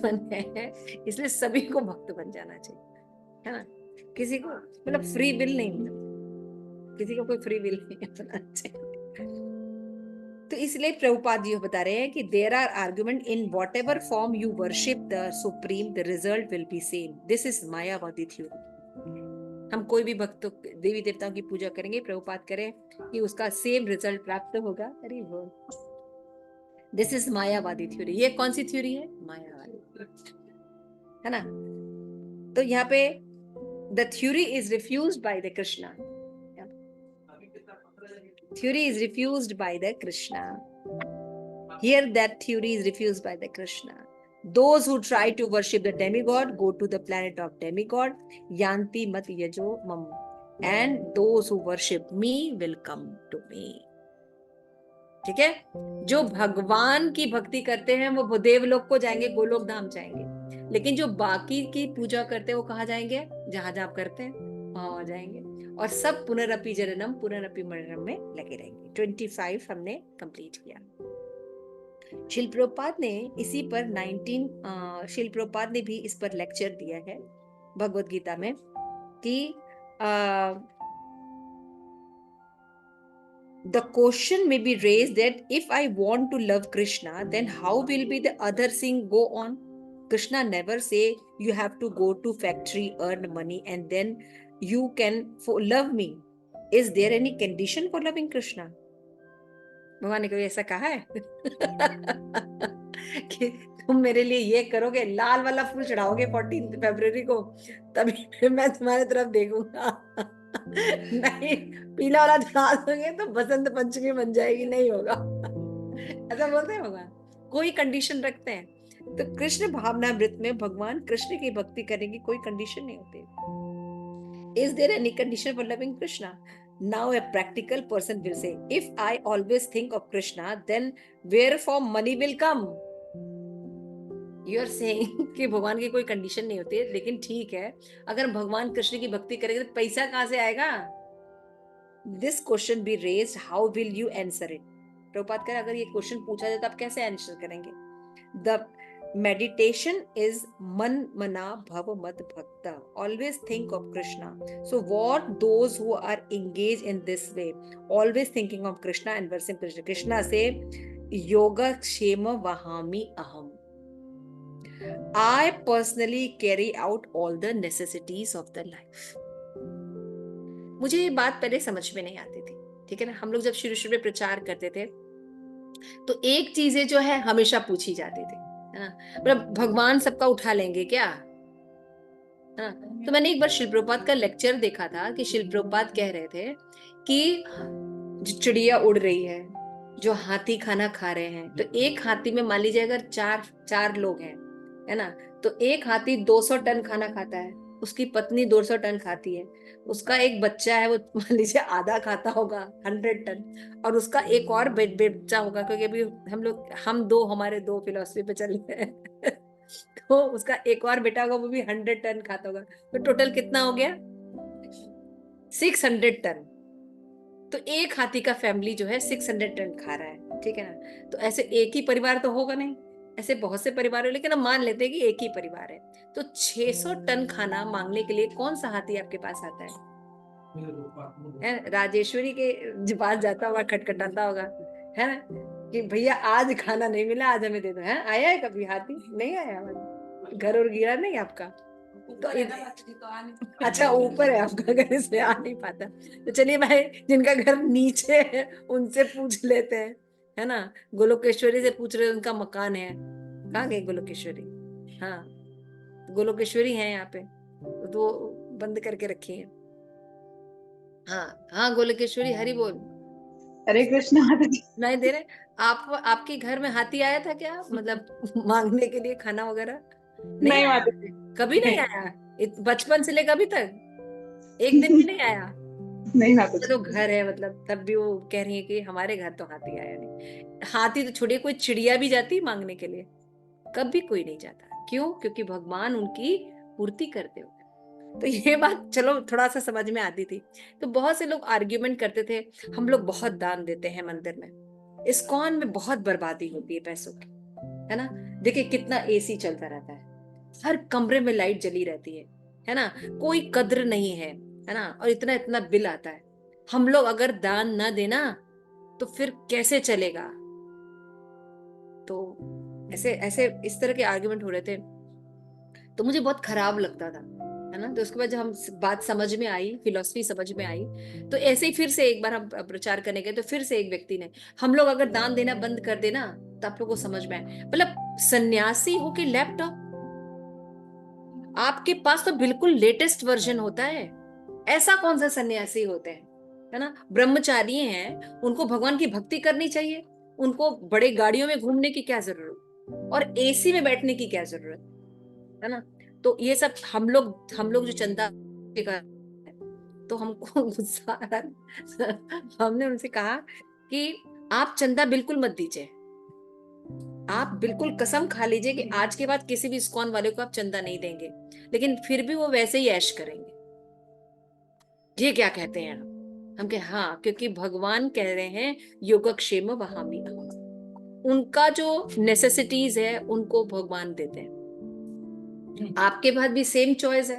[SPEAKER 1] बने हैं, इसलिए सभी को भक्त बन जाना चाहिए, है ना। किसी को मतलब फ्री विल नहीं मिलता, किसी को कोई फ्री विल नहीं होना चाहिए। तो इसलिए प्रभुपाद जी बता रहे हैं कि there are argument in whatever form you worship the supreme, the result will be same. This is Mayavadi theory. हम कोई भी भक्त देवी देवताओं की पूजा करेंगे, प्रभुपाद करें कि उसका सेम रिजल्ट प्राप्त होगा। अरे वो दिस इज मायावादी थ्योरी। ये कौन सी थ्योरी है? मायावादी, है ना। तो यहाँ पे the theory is refused by the Krishna, theory is refused by the Krishna. Here that theory is refused by the Krishna. Those who try to worship the demigod go to the planet of demigod. Yanti mat yajo mam. And those who worship me will come to me. ठीक है? जो भगवान की भक्ति करते हैं वो देवलोक को जाएंगे, गोलोक धाम जाएंगे। लेकिन जो बाकी की पूजा करते हैं वो कहाँ जाएंगे? जहां जहां करते हैं वहां जाएंगे, और सब पुनरअपि जननम पुनरअपि मरणम में लगे रहेंगे। 25 हमने कंप्लीट किया। शिल प्रभुपाद ने इसी पर शिल प्रभुपाद ने भी इस पर लेक्चर दिया है भगवत गीता में कि the question may be raised that if I want to love Krishna, then how will be the other thing go on? Krishna never say you have to go to factory, earn money, and then you can love me. Is there any condition for loving Krishna? भगवान ने कभी ऐसा कहा है कि तुम मेरे लिए ये करोगे, लाल वाला फूल चढ़ाओगे 14 फरवरी को, तभी मैं तुम्हारे तरफ देखूंगा। नहीं, पीला वाला चढ़ा दोगे तो बसंत पंचमी बन जाएगी, नहीं होगा। ऐसा बोलते हैं भगवान, कोई कंडीशन रखते हैं। तो कृष्ण भावनामृत में भगवान कृष्ण की भक्ति करने की कोई कंडीशन नहीं होती। Is there any condition for loving Krishna? Now a practical person will say, if I always think of Krishna, then wherefore money will come? You are saying कि भगवान की कोई कंडीशन नहीं होती, लेकिन ठीक है, अगर भगवान कृष्ण की भक्ति करेंगे तो पैसा कहाँ से आएगा? This question be raised, how will you answer it? Prabhupada कह रहे, अगर ये क्वेश्चन पूछा जाए तो आप कैसे आंसर करेंगे? The meditation is man mana bhav mat bhakta. Always think of Krishna. So what those who are engaged in this way, always thinking of Krishna and versing Krishna. Krishna say, yoga kshema vahami aham. I personally carry out all the necessities of the life. मुझे ये बात पहले समझ में नहीं आती थी, ठीक है ना। हम लोग जब शुरू में प्रचार करते थे तो एक चीजें जो है हमेशा पूछी जाती थी, है ना, मतलब भगवान सबका उठा लेंगे क्या, है ना। तो मैंने एक बार शिल प्रभुपाद का लेक्चर देखा था कि शिल प्रभुपाद कह रहे थे कि जो चिड़िया उड़ रही है, जो हाथी खाना खा रहे हैं, तो एक हाथी में मान लीजिए अगर चार लोग हैं, है ना, तो एक हाथी 200 टन खाना खाता है, उसकी पत्नी 200 टन खाती है, उसका एक बच्चा है वो मान लीजिए आधा खाता होगा 100 टन, और उसका एक और बच्चा होगा, क्योंकि अभी हम दो हमारे दो फिलोसफी पे चल रहे हैं तो उसका एक और बेटा होगा, वो भी 100 टन खाता होगा, तो टोटल कितना हो गया? 600 टन। तो एक हाथी का फैमिली जो है 600 टन खा रहा है, ठीक है ना। तो ऐसे एक ही परिवार तो होगा नहीं, ऐसे बहुत से परिवार है, लेकिन हम मान लेते हैं कि एक ही परिवार है। तो 600 टन खाना मांगने के लिए कौन सा हाथी आपके पास आता है? राजेश्वरी के पास जाता होगा, खटखटाता होगा, है ना, कि भैया आज खाना नहीं मिला, आज हमें दे दो। है आया है कभी हाथी? नहीं आया, घर और गिरा नहीं आपका? तो अच्छा, ऊपर है आपका घर, इसलिए आ नहीं पाता। तो चलिए भाई, जिनका घर नीचे है उनसे पूछ लेते हैं, है ना। गोलोकेश्वरी से पूछ रहे हैं, उनका मकान है। कहाँ गई गोलोकेश्वरी? हाँ, गोलोकेश्वरी है यहाँ पे, तो बंद करके रखी है। हाँ हाँ, गोलोकेश्वरी, हरि बोल।
[SPEAKER 9] हरे कृष्ण माता जी।
[SPEAKER 1] नहीं दे रहे आपके घर में हाथी आया था क्या, मतलब मांगने के लिए खाना वगैरह?
[SPEAKER 9] नहीं
[SPEAKER 1] आया?
[SPEAKER 9] माता जी।
[SPEAKER 1] कभी नहीं आया? बचपन से लेकर अभी तक एक दिन भी नहीं आया?
[SPEAKER 9] नहीं माता जी।
[SPEAKER 1] तो घर है, मतलब तब भी वो कह रही है कि हमारे घर तो हाथी आया नहीं। हाथी तो छोड़िए, कोई चिड़िया भी जाती मांगने के लिए? कभी कोई नहीं जाता। क्यों? क्योंकि भगवान उनकी पूर्ति करते होते। तो ये बात चलो थोड़ा सा समझ में आती थी। तो बहुत से लोग आर्ग्यूमेंट करते थे, हम लोग बहुत दान देते हैं मंदिर में, इस्कॉन में बहुत बर्बादी होती है पैसों की, है ना। देखिए कितना एसी चलता रहता है, हर कमरे में लाइट जली रहती है ना, कोई कद्र नहीं है ना, और इतना इतना बिल आता है। हम लोग अगर दान न देना तो फिर कैसे चलेगा? तो ऐसे ऐसे इस तरह के आर्गुमेंट हो रहे थे, तो मुझे बहुत खराब लगता था, है ना। तो उसके बाद जब हम बात समझ में आई, फिलॉसफी समझ में आई, तो ऐसे ही फिर से एक बार हम प्रचार करने गए, तो फिर से एक व्यक्ति ने, हम लोग अगर दान देना बंद कर देना तो आप लोगों को समझ में आए। मतलब सन्यासी हो के लैपटॉप, आपके पास तो बिल्कुल लेटेस्ट वर्जन होता है। ऐसा कौन सा सन्यासी होते हैं, है ना। ब्रह्मचारी हैं, उनको भगवान की भक्ति करनी चाहिए, उनको बड़े गाड़ियों में घूमने की क्या जरूरत, और एसी में बैठने की क्या जरूरत, है ना। तो ये सब हम लोग जो चंदा कर, तो हमको गुस्सा आ रहा। हमने उनसे कहा कि आप चंदा बिल्कुल मत दीजिए, आप बिल्कुल कसम खा लीजिए कि आज के बाद किसी भी इस्कॉन वाले को आप चंदा नहीं देंगे, लेकिन फिर भी वो वैसे ही ऐश करेंगे। ये क्या कहते हैं हम कहे हाँ, क्योंकि भगवान कह रहे हैं योगक्षेम वहामी अहम्। उनका जो नेसेसिटीज है उनको भगवान देते हैं। आपके पास भी सेम चॉइस है,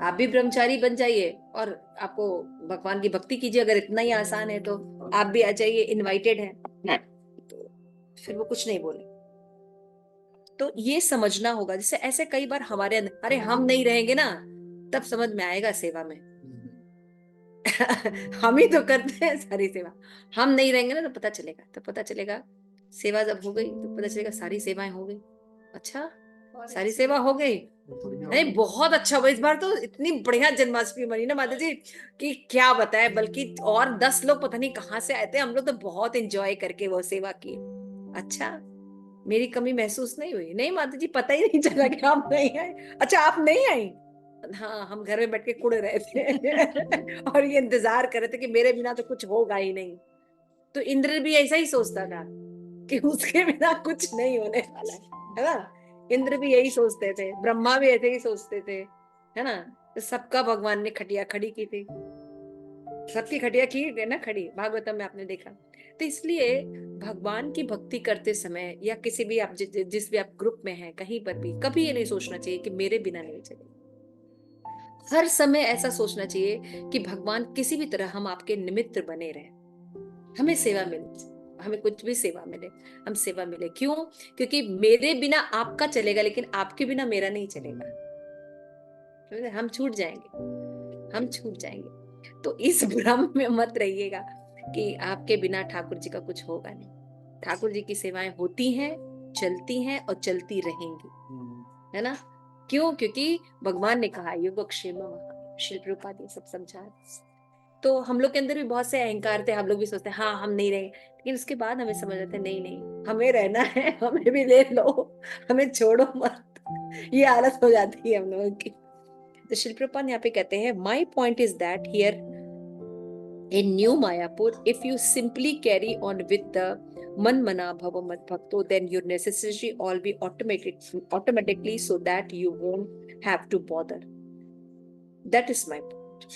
[SPEAKER 1] आप भी ब्रह्मचारी बन जाइए और आपको भगवान की भक्ति कीजिए। अगर इतना ही आसान है तो आप भी आ जाइए, इनवाइटेड है। तो फिर वो कुछ नहीं बोले। तो ये समझना होगा, जैसे ऐसे कई बार हमारे अंदर, अरे हम नहीं रहेंगे ना तब समझ में आएगा सेवा में। हम ही तो करते हैं सारी सेवा, हम नहीं रहेंगे ना तो पता चलेगा, सेवा जब हो गई तो पता चलेगा सारी सेवाएं हो गई। अच्छा, सारी सेवा हो गई, अरे बहुत अच्छा हुआ। इस बार तो इतनी बढ़िया जन्माष्टमी बनी ना माता जी कि क्या बताए, बल्कि और 10 लोग पता नहीं कहाँ से आए थे, हम लोग तो बहुत एंजॉय करके वो सेवा की। अच्छा, मेरी कमी महसूस नहीं हुई? नहीं माता जी, पता ही नहीं चला कि आप नहीं आए। अच्छा, आप नहीं आई? हाँ, हम घर में बैठ के कुड़ रहे थे और ये इंतजार कर रहे थे कि मेरे बिना तो कुछ होगा ही नहीं। तो इंद्र भी ऐसा ही सोचता था कि उसके बिना कुछ नहीं होने वाला है ना। इंद्र भी यही सोचते थे, ब्रह्मा भी ऐसे ही सोचते थे, है ना। तो सबका भगवान ने खटिया खड़ी की थी, सबकी खटिया की ना खड़ी, भागवतम में आपने देखा। तो इसलिए भगवान की भक्ति करते समय या किसी भी आप जिस भी आप ग्रुप में हैं, कहीं पर भी कभी ये नहीं सोचना चाहिए कि मेरे बिना नहीं चलेगा। हर समय ऐसा सोचना चाहिए कि भगवान किसी भी तरह हम आपके निमित्त बने रहे, हमें सेवा मिले, हमें कुछ भी सेवा मिले, हम सेवा मिले। क्यों? क्योंकि मेरे बिना आपका चलेगा, लेकिन आपके बिना मेरा नहीं चलेगा। हम छूट जाएंगे। तो इस भ्रम में मत रहिएगा कि आपके बिना ठाकुर जी का कुछ होगा नहीं। ठाकुर जी की सेवाएं होती हैं, चलती हैं और चलती रहेंगी, है ना। क्यों? क्योंकि भगवान ने कहा योगक्षेम वहामी, श्री प्रभुपाद ये सब समझा। तो हम लोग के अंदर भी बहुत से अहंकार थे, हम लोग भी सोचते हैं हाँ हम नहीं रहेंगे, लेकिन उसके बाद हमें समझ आता है नहीं, हमें रहना है, हमें भी ले लो, हमें छोड़ो मत। ये हालत हो जाती है हम लोगों की। तो शिल प्रभुपाद यहाँ पे कहते हैं, my point is that here in new Mayapur, if you simply carry on with the man mana bhava mad bhakto, then your necessity all be automatically, so that you won't have to bother. That is my point.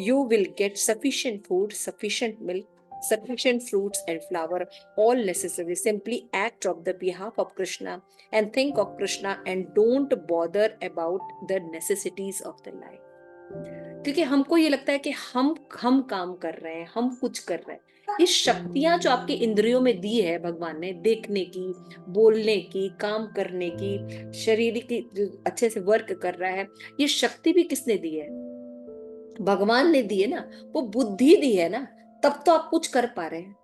[SPEAKER 1] You will get sufficient food, sufficient milk, sufficient fruits and flower, all necessary. Simply act on the behalf of Krishna and think of Krishna and don't bother about the necessities of the life. क्योंकि हमको ये लगता है कि हम काम कर रहे हैं, हम कुछ कर रहे हैं। ये शक्तियां जो आपके इंद्रियों में दी है भगवान ने, देखने की, बोलने की, काम करने की, शरीर की अच्छे से वर्क कर रहा है, ये शक्ति भी किसने दी है? भगवान ने दी है ना, वो बुद्धि दी है ना, तब तो आप कुछ कर पा रहे हैं,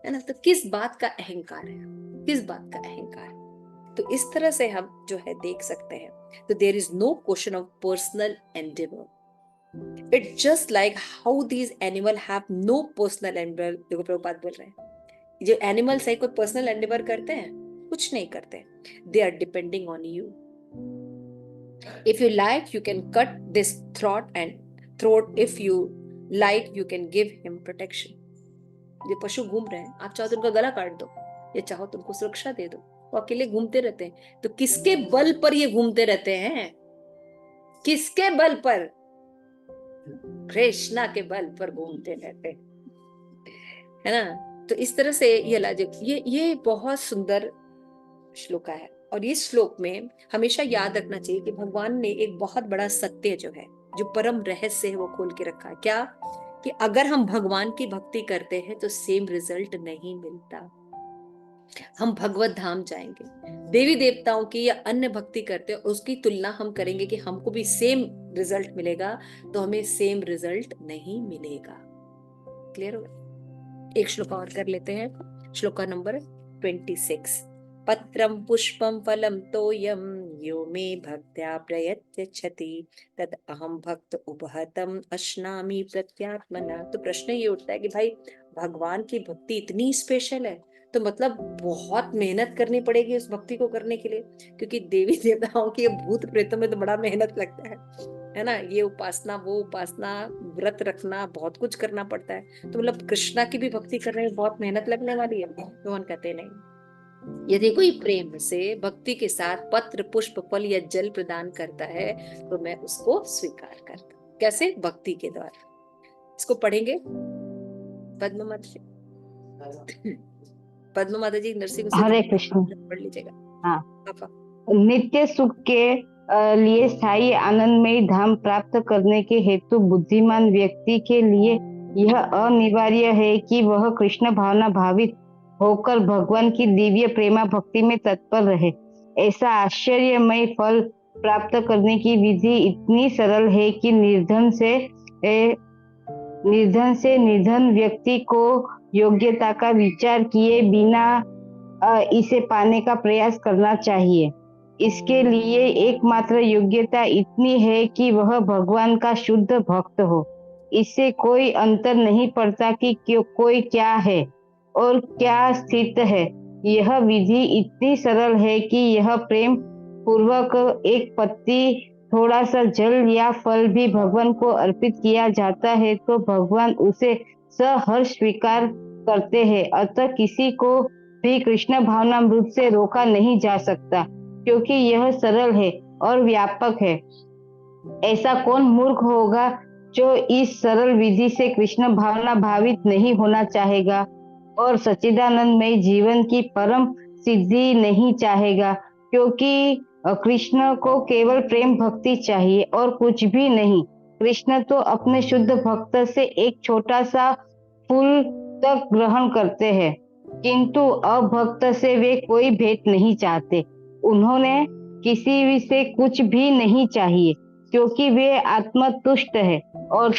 [SPEAKER 1] है ना। तो किस बात का अहंकार है, किस बात का अहंकार? तो इस तरह से हम जो है देख सकते हैं। तो there is no question of personal endeavour. It's just like how these animal have no personal endeavor. देखो प्रभुपाद बोल रहे हैं, जो एनिमल्स है कोई पर्सनल एंडेवर करते हैं? कुछ नहीं करते। They are depending on you. If you like, you can cut this throat. If you like, you can give him protection. ये पशु घूम रहे हैं, आप चाहो तो उनका गला काट दो, या चाहो तो उनको सुरक्षा दे दो। वो अकेले घूमते रहते हैं। तो किसके बल पर ये घूमते रहते हैं? किसके बल पर? कृष्णा के बल पर घूमते रहते, है ना। तो इस तरह से ये बहुत सुंदर श्लोक है। और इस श्लोक में हमेशा याद रखना चाहिए कि भगवान ने एक बहुत बड़ा सत्य जो है, जो परम रहस्य है, वो खोल के रखा है। क्या? कि अगर हम भगवान की भक्ति करते हैं तो सेम रिजल्ट नहीं मिलता। हम भगवत धाम जाएंगे, देवी देवताओं की या अन्य भक्ति करते हैं, उसकी तुलना हम करेंगे कि हमको भी सेम रिजल्ट मिलेगा, तो हमें सेम रिजल्ट नहीं मिलेगा। क्लियर होगा? एक श्लोक और कर लेते हैं, श्लोक नंबर 26। पत्रम पुष्पम फलम तोयम यो मे भक्त्या प्रयच्छति तद अहम भक्त उपहतम अश्नामि प्रत्यात्मना। तो प्रश्न ये उठता है कि भाई भगवान की भक्ति इतनी स्पेशल है, तो मतलब बहुत मेहनत करनी पड़ेगी उस भक्ति को करने के लिए, क्योंकि देवी देवताओं की भूत प्रेतों में तो बड़ा मेहनत लगता है ना। ये उपासना, वो उपासना, व्रत रखना, बहुत कुछ करना पड़ता है। तो मतलब कृष्णा की भी भक्ति करने में बहुत मेहनत लगने वाली है। भगवान कहते नहीं, यदि कोई प्रेम से भक्ति के साथ पत्र, पुष्प, फल या जल प्रदान करता है तो मैं उसको स्वीकार करता हूँ। कैसे? भक्ति के द्वारा। इसको पढ़ेंगे पद्म माता, पद्म माता जी नरसिंह
[SPEAKER 10] हरे कृष्ण।
[SPEAKER 1] पढ़ लीजिएगा।
[SPEAKER 10] हाँ, नित्य सुख के लिए स्थायी आनंदमय धाम प्राप्त करने के हेतु बुद्धिमान व्यक्ति के लिए यह अनिवार्य है कि वह कृष्ण भावना भावित होकर भगवान की दिव्य प्रेमा भक्ति में तत्पर रहे। ऐसा आश्चर्यमय फल प्राप्त करने की विधि इतनी सरल है कि निर्धन से निर्धन व्यक्ति को योग्यता का विचार किए बिना इसे पाने का प्रयास करना चाहिए। इसके लिए एकमात्र योग्यता इतनी है कि वह भगवान का शुद्ध भक्त हो। इससे कोई अंतर नहीं पड़ता कि कोई क्या है और क्या स्थित है। यह विधि इतनी सरल है कि यह प्रेम पूर्वक एक पत्ती, थोड़ा सा जल या फल भी भगवान को अर्पित किया जाता है तो भगवान उसे सहर्ष स्वीकार करते हैं। अतः किसी को भी कृष्ण भावनामृत से रोका नहीं जा सकता, क्योंकि यह सरल है और व्यापक है। ऐसा कौन मूर्ख होगा जो इस सरल विधि से कृष्ण भावना भावित नहीं होना चाहेगा और सच्चिदानंदमय जीवन की परम सिद्धि नहीं चाहेगा। क्योंकि कृष्ण को केवल प्रेम भक्ति चाहिए और कुछ भी नहीं। कृष्ण तो अपने शुद्ध भक्त से एक छोटा सा फूल तक ग्रहण करते हैं, किंतु अभक्त से वे कोई भेंट नहीं चाहते। उन्होंने किसी भी से कुछ भी नहीं चाहिए, क्योंकि वे आत्मतुष्ट है, और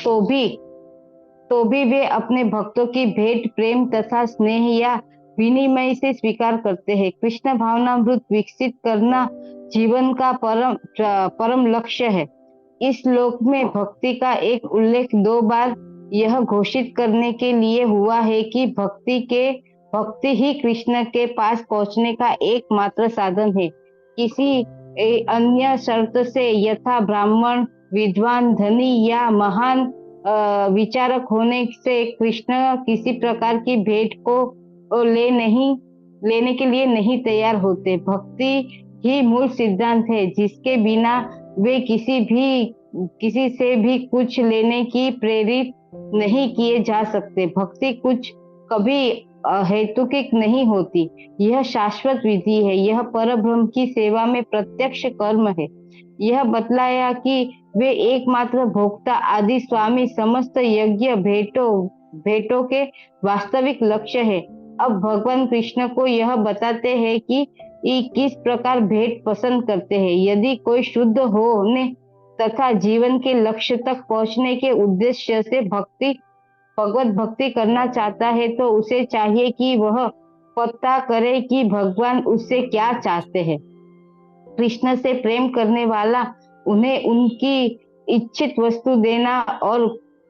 [SPEAKER 10] तो भी वे अपने भक्तों की भेंट प्रेम तथा स्नेह या विनिमय से स्वीकार करते हैं। कृष्ण भावनामृत विकसित करना जीवन का परम लक्ष्य है। इस श्लोक में भक्ति का एक उल्लेख 2 बार यह घोषित करने के लिए हुआ है कि भक्ति ही कृष्ण के पास पहुंचने का एकमात्र साधन है। किसी अन्य शर्त से, यथा ब्राह्मण विद्वान, धनी या महान विचारक होने से कृष्ण किसी प्रकार की भेंट को लेने के लिए नहीं तैयार होते। भक्ति ही मूल सिद्धांत है, जिसके बिना वे किसी से भी कुछ लेने की प्रेरित नहीं किए जा सकते। भक्ति कुछ कभी हेतुकिक नहीं होती, यह शाश्वत विधि है। यह परब्रह्म की सेवा में प्रत्यक्ष कर्म है। यह बतलाया कि वे एकमात्र भोक्ता, आदि स्वामी, समस्त यज्ञ भेंटों के वास्तविक लक्ष्य है। अब भगवान कृष्ण को यह बताते हैं कि किस प्रकार भेंट पसंद करते हैं। यदि कोई शुद्ध होने तथा जीवन के लक्ष्य तक पहुंचने के उद्देश्य से भगवत भक्ति करना चाहता है, तो उसे चाहिए कि वह पता करे कि भगवान उससे क्या चाहते हैं। कृष्ण से प्रेम करने वाला उन्हें उनकी इच्छित वस्तु देना और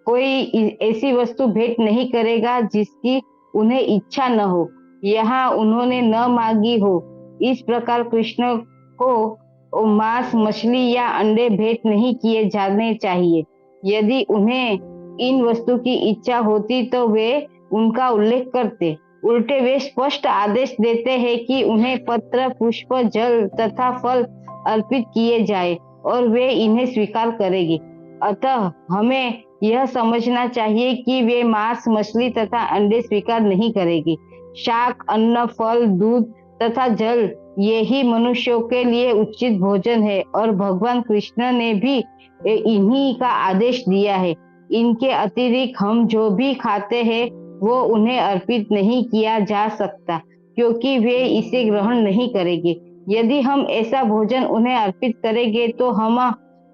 [SPEAKER 10] कोई ऐसी वस्तु भेंट नहीं करेगा जिसकी उन्हें इच्छा न हो, यहाँ उन्होंने न मांगी हो। इस प्रकार कृष्ण को मांस, मछली या अंडे भेंट नहीं किए जाने चाहिए। यदि उन्हें इन वस्तु की इच्छा होती तो वे उनका उल्लेख करते। उल्टे वे स्पष्ट आदेश देते हैं कि उन्हें पत्र, पुष्प, जल तथा फल अर्पित किए जाए और वे इन्हें स्वीकार करेंगे। अतः हमें यह समझना चाहिए कि वे मांस, मछली तथा अंडे स्वीकार नहीं करेंगे। शाक, अन्न, फल, दूध तथा जल यही मनुष्यों के लिए उचित भोजन है और भगवान कृष्ण ने भी इन्हीं का आदेश दिया है। इनके अतिरिक्त हम जो भी खाते हैं वो उन्हें अर्पित नहीं किया जा सकता, क्योंकि वे इसे ग्रहण नहीं करेंगे। यदि हम ऐसा भोजन उन्हें अर्पित करेंगे तो हम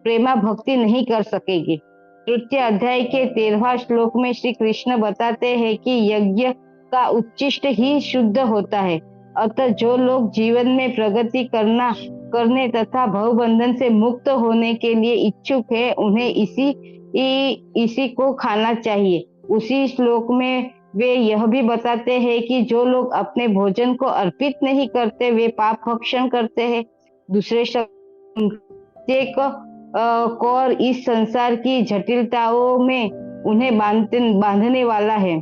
[SPEAKER 10] प्रेमा भक्ति नहीं कर सकेंगे। तृतीय अध्याय के 13वां श्लोक में श्री कृष्ण बताते हैं कि यज्ञ का उच्चिष्ट ही शुद्ध होता है। अतः जो लोग जीवन में प्रगति करने तथा भवबंधन से मुक्त होने के लिए इच्छुक है, उन्हें इसी को खाना चाहिए। उसी श्लोक में वे यह भी बताते हैं कि जो लोग अपने भोजन को अर्पित नहीं करते, वे पाप भक्षण करते हैं। दूसरे शब्द कौर इस संसार की जटिलताओं में उन्हें बांधने वाला है।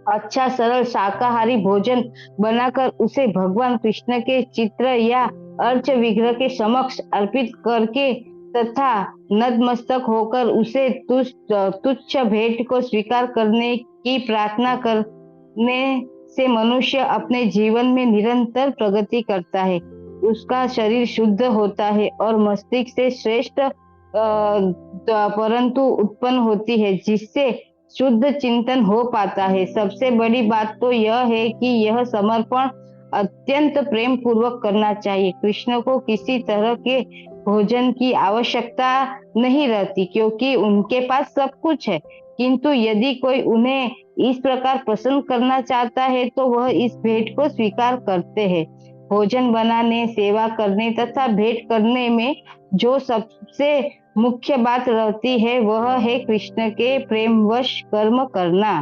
[SPEAKER 10] अच्छा सरल शाकाहारी भोजन बनाकर उसे भगवान कृष्ण के चित्र या अर्च विग्रह के समक्ष अर्पित करके तथा नतमस्तक होकर उसे तुच्छ भेंट को स्वीकार करने की प्रार्थना करने से मनुष्य अपने जीवन में निरंतर प्रगति करता है। उसका शरीर शुद्ध होता है और मस्तिष्क से श्रेष्ठ परंतु उत्पन्न होती है, जिससे शुद्ध चिंतन हो पाता है। सबसे बड़ी बात तो यह है कि यह समर्पण अत्यंत प्रेम पूर्वक करना चाहिए। कृष्ण को किसी तरह के भोजन की आवश्यकता नहीं रहती, क्योंकि उनके पास सब कुछ है। किंतु यदि कोई उन्हें इस प्रकार पसंद करना चाहता है तो वह इस भेंट को स्वीकार करते हैं। भोजन बनाने, सेवा करने तथा भेंट करने में जो सबसे मुख्य बात रहती है वह है कृष्ण के प्रेमवश कर्म करना।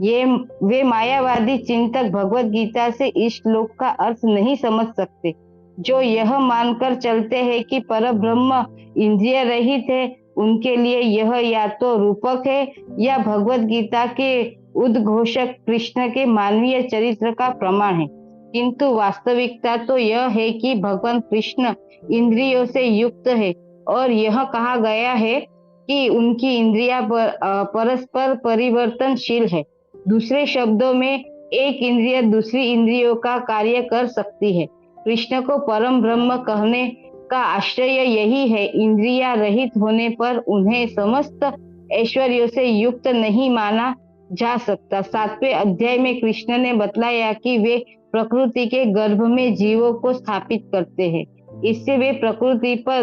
[SPEAKER 10] वे मायावादी चिंतक भगवत गीता से इस श्लोक का अर्थ नहीं समझ सकते, जो यह मानकर चलते हैं कि परब्रह्म इंद्रिय रहित है। उनके लिए यह या तो रूपक है या भगवत गीता के उद्घोषक कृष्ण के मानवीय चरित्र का प्रमाण है। किंतु वास्तविकता तो यह है कि भगवान कृष्ण इंद्रियों से युक्त है और यह कहा गया है कि उनकी इंद्रियां परस्पर परिवर्तनशील है। दूसरे शब्दों में एक इंद्रिय दूसरी इंद्रियों का कार्य कर सकती है। कृष्ण को परम ब्रह्म कहने का आश्चर्य यही है। इंद्रिया रहित होने पर उन्हें समस्त ऐश्वर्यों से युक्त नहीं माना जा सकता। 7वें अध्याय में कृष्ण ने बतलाया कि वे प्रकृति के गर्भ में जीवों को स्थापित करते हैं। इससे वे प्रकृति पर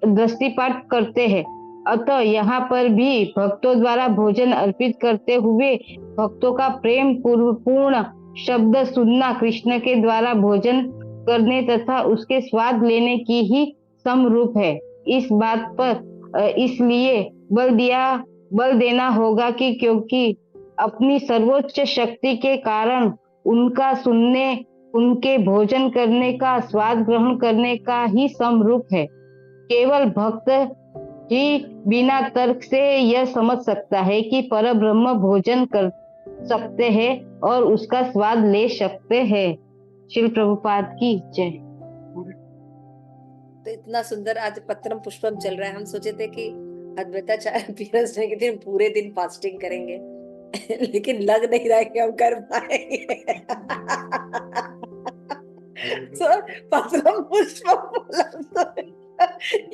[SPEAKER 10] दृष्टिपात करते हैं। अतः यहाँ पर भी भक्तों द्वारा भोजन अर्पित करते हुए भक्तों का प्रेम पूर्ण शब्द सुनना कृष्ण के द्वारा भोजन करने तथा उसके स्वाद लेने की ही समरूप है। इस बात पर इसलिए बल देना होगा कि क्योंकि अपनी सर्वोच्च शक्ति के कारण उनका सुनने, उनके भोजन करने का, स्वाद ग्रहण करने का ही समरूप है। केवल भक्त ही बिना तर्क से यह समझ सकता है कि परब्रह्म भोजन कर सकते हैं और उसका स्वाद ले सकते हैं। श्री प्रभुपाद की जय।
[SPEAKER 1] तो इतना सुंदर आज पत्रम पुष्पम चल रहा है। हम सोचे थे कि अद्वैताचार्य पीरसने के दिन पूरे दिन फास्टिंग करेंगे लेकिन लग नहीं रहा है कि हम कर पाएंगे सो पत्रम पुष्पम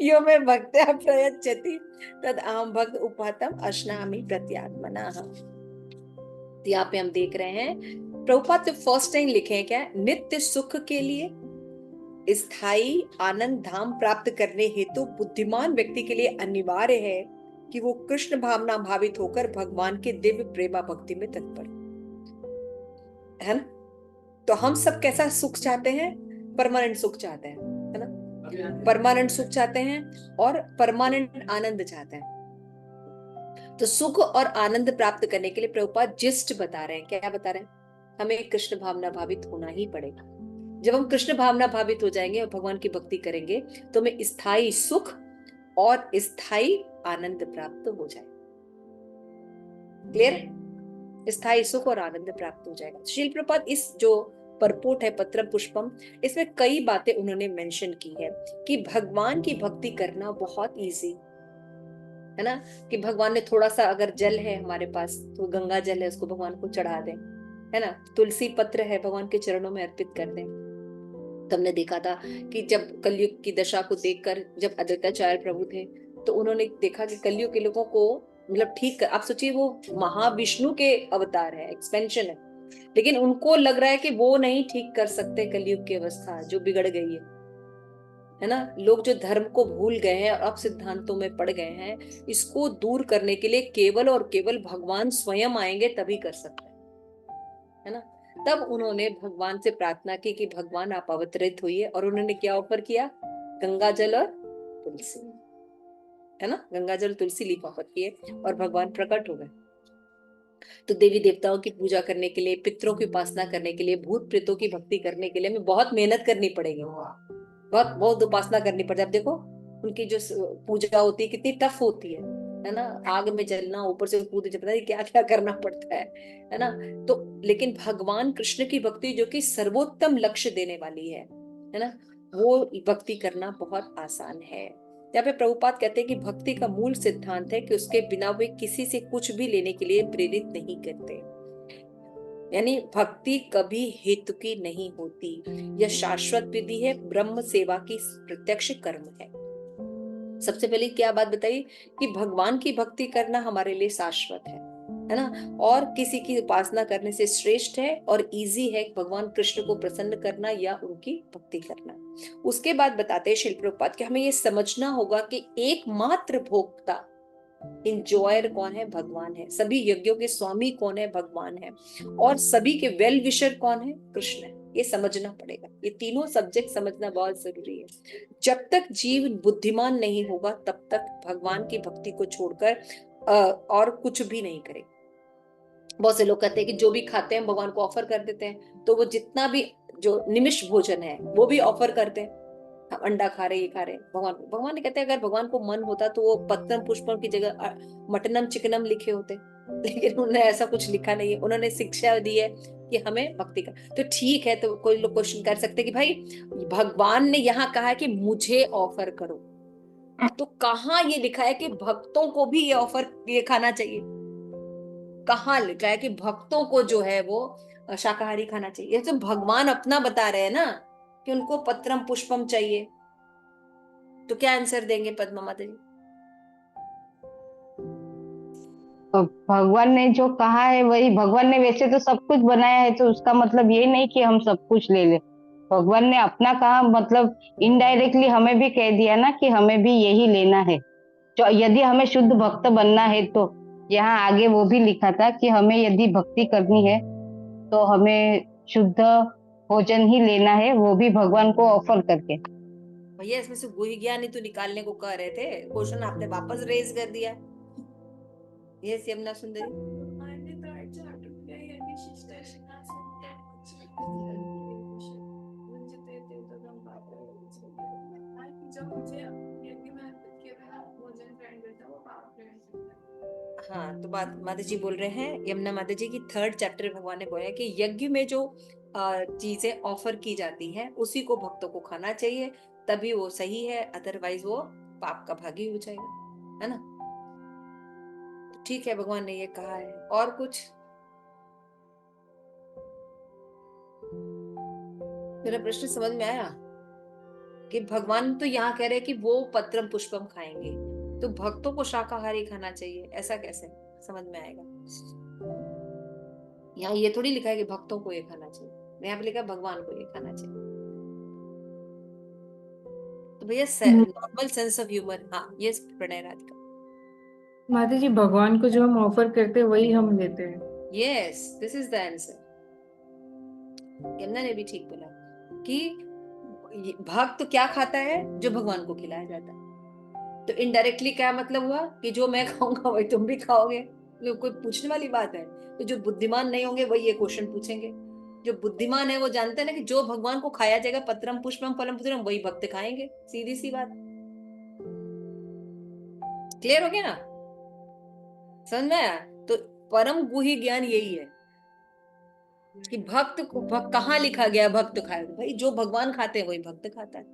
[SPEAKER 1] यो में भक्त्या प्रयच्छति तद अहम भक्त उपातम अश्नामि प्रत्यात्मना। तो यहाँ पे हम देख रहे हैं प्रभुपाद तो फर्स्ट टाइम लिखे हैं क्या, नित्य सुख के लिए स्थायी आनंद धाम प्राप्त करने हेतु बुद्धिमान व्यक्ति के लिए अनिवार्य है कि वो कृष्ण भावना भावित होकर भगवान के दिव्य प्रेमा भक्ति में तत्पर है ना। तो हम सब कैसा सुख चाहते हैं, परमानेंट सुख चाहते हैं, है ना, परमानेंट सुख चाहते हैं और परमानेंट आनंद चाहते हैं। तो सुख और आनंद प्राप्त करने के लिए प्रभुपाद जिस्ट बता रहे हैं। क्या बता रहे हैं, हमें कृष्ण भावना भावित होना ही पड़ेगा। जब हम कृष्ण भावना भावित हो जाएंगे और भगवान की भक्ति करेंगे तो हमें स्थायी सुख और स्थायी आनंद प्राप्त हो जाए। क्लियर, स्थायी सुख और आनंद प्राप्त हो जाएगा। श्रील प्रभुपाद इस जो परपोट है पत्रम पुष्पम, इसमें कई बातें उन्होंने मेंशन की है कि भगवान की भक्ति करना बहुत इजी है ना, कि भगवान ने थोड़ा सा अगर जल है हमारे पास तो गंगा जल है उसको भगवान को चढ़ा दें, है ना, तुलसी पत्र है भगवान के चरणों में अर्पित कर दें। तो हमने देखा था कि जब कलयुग की दशा को देखकर जब अद्वैताचार्य प्रभु थे तो उन्होंने देखा कि कलयुग के लोगों को मतलब ठीक कर, आप सोचिए वो महाविष्णु के अवतार है, एक्सपेंशन है, लेकिन उनको लग रहा है कि वो नहीं ठीक कर सकते कलयुग की अवस्था जो बिगड़ गई है ना। लोग जो धर्म को भूल गए हैं और अब सिद्धांतों में पड़ गए हैं, इसको दूर करने के लिए केवल और केवल भगवान स्वयं आएंगे तभी कर सकते हैं, है ना। तब उन्होंने भगवान से प्रार्थना की कि भगवान आप अवतरित होइए, और उन्होंने क्या ऑफर किया, गंगा जल और तुलसी, है ना, गंगा जल तुलसी लीफ ऑफर किए और भगवान प्रकट हो गए। तो देवी देवताओं की पूजा करने के लिए, पितरों की उपासना करने के लिए, भूत प्रेतों की भक्ति करने के लिए हमें बहुत मेहनत करनी पड़ेगी, बहुत बहुत उपासना करनी पड़ती है। आप देखो उनकी जो पूजा होती है कितनी टफ होती है ना, आग में जलना, ऊपर से कूद, पता नहीं क्या क्या करना पड़ता है ना। तो लेकिन भगवान कृष्ण की भक्ति जो कि सर्वोत्तम लक्ष्य देने वाली है ना, वो भक्ति करना बहुत आसान है। यहाँ पे प्रभुपाद कहते हैं कि भक्ति का मूल सिद्धांत है कि उसके बिना वे किसी से कुछ भी लेने के लिए प्रेरित नहीं करते, यानी भक्ति कभी हेतु की नहीं होती। यह शाश्वत विधि है, ब्रह्म सेवा की प्रत्यक्ष कर्म है। सबसे पहले क्या बात बताई कि भगवान की भक्ति करना हमारे लिए शाश्वत है ना, और किसी की उपासना करने से श्रेष्ठ है और इजी है भगवान कृष्ण को प्रसन्न करना या उनकी भक्ति करना। उसके बाद बताते हैं श्रील प्रभुपाद कि हमें ये समझना होगा कि एकमात्र भोक्ता इंजॉयर कौन है, भगवान है। सभी यज्ञों के स्वामी कौन है, भगवान है, और सभी के वेल विशर कौन है, कृष्ण है। ये समझना पड़ेगा, ये तीनों सब्जेक्ट समझना बहुत जरूरी है। जब तक जीव बुद्धिमान नहीं होगा तब तक भगवान की भक्ति को छोड़कर और कुछ भी नहीं करे। बहुत से लोग कहते हैं कि जो भी खाते हैं भगवान को ऑफर कर देते हैं, तो वो जितना भी जो निमिष भोजन है वो भी ऑफर करते हैं। हम अंडा खा रहे, ये खा रहे, भगवान ने कहते हैं अगर भगवान को मन होता तो वो पत्रम पुष्पम की जगह मटनम चिकनम लिखे होते, लेकिन उन्होंने ऐसा कुछ लिखा नहीं है। उन्होंने शिक्षा दी है कि हमें भक्ति कर, तो ठीक है। तो कोई लोग क्वेश्चन कर सकते कि भाई भगवान ने यहाँ कहा है कि मुझे ऑफर करो, तो कहाँ ये लिखा है कि भक्तों को भी ये ऑफर ये खाना चाहिए? कहाँ लिखा है कि भक्तों को जो है वो शाकाहारी खाना चाहिए? ये तो भगवान अपना बता रहे हैं ना कि उनको पत्रम पुष्पम चाहिए। तो क्या आंसर देंगे पद्मा माता जी?
[SPEAKER 10] तो भगवान ने जो कहा है वही, भगवान ने वैसे तो सब कुछ बनाया है, तो उसका मतलब ये नहीं कि हम सब कुछ ले ले। भगवान ने अपना कहा, मतलब इनडायरेक्टली हमें भी कह दिया ना कि हमें भी यही लेना है। जो यदि हमें शुद्ध भक्त बनना है तो यहाँ आगे वो भी लिखा था कि हमें यदि भक्ति करनी है तो हमें शुद्ध भोजन ही लेना है, वो भी भगवान को ऑफर करके।
[SPEAKER 1] भैया इसमें से गुही ज्ञान ही तो निकालने को कह रहे थे, क्वेश्चन आपने वापस रेज कर दिया। ये यमुना सुंदरी
[SPEAKER 7] जब मुझे यज्ञ
[SPEAKER 1] हाँ, तो बात माता जी बोल रहे हैं, यमुना माता जी की 3rd चैप्टर भगवान ने बोला कि यज्ञ में जो चीजें ऑफर की जाती हैं उसी को भक्तों को खाना चाहिए, तभी वो सही है, अदरवाइज वो पाप का भागी हो जाएगा, है ना। तो ठीक है, भगवान ने ये कहा है। और कुछ? मेरा प्रश्न समझ में आया? कि भगवान तो यहाँ कह रहे हैं कि वो पत्रम पुष्पम खाएंगे, तो भक्तों को शाकाहारी खाना चाहिए, ऐसा कैसे समझ में आएगा? यहाँ ये थोड़ी लिखा है कि भक्तों को ये खाना चाहिए, यहाँ पे लिखा है भगवान को ये खाना चाहिए। तो भैया नॉर्मल सेंस ऑफ ह्यूमर। हाँ, ये प्रणय राधिका।
[SPEAKER 2] माता जी, भगवान को जो हम ऑफर करते हैं वही हम लेते हैं।
[SPEAKER 1] Yes, this is the answer. Yamuna ने भी ठीक बोला कि भक्त क्या खाता है? जो भगवान को खिलाया जाता है। तो इनडायरेक्टली क्या मतलब हुआ कि जो मैं खाऊंगा वही तुम भी खाओगे? तो कोई पूछने वाली बात है? तो जो बुद्धिमान नहीं होंगे वही ये क्वेश्चन पूछेंगे। जो बुद्धिमान है वो जानते हैं ना कि जो भगवान को खाया जाएगा, पत्रम पुष्पम फलम पुत्रम, वही भक्त खाएंगे। सीधी सी बात। क्लियर हो गया ना? समझ में आया? तो परम गुही ज्ञान यही है कि भक्त को कहाँ लिखा गया भक्त खाएगा? भाई जो भगवान खाते हैं वही भक्त खाता है,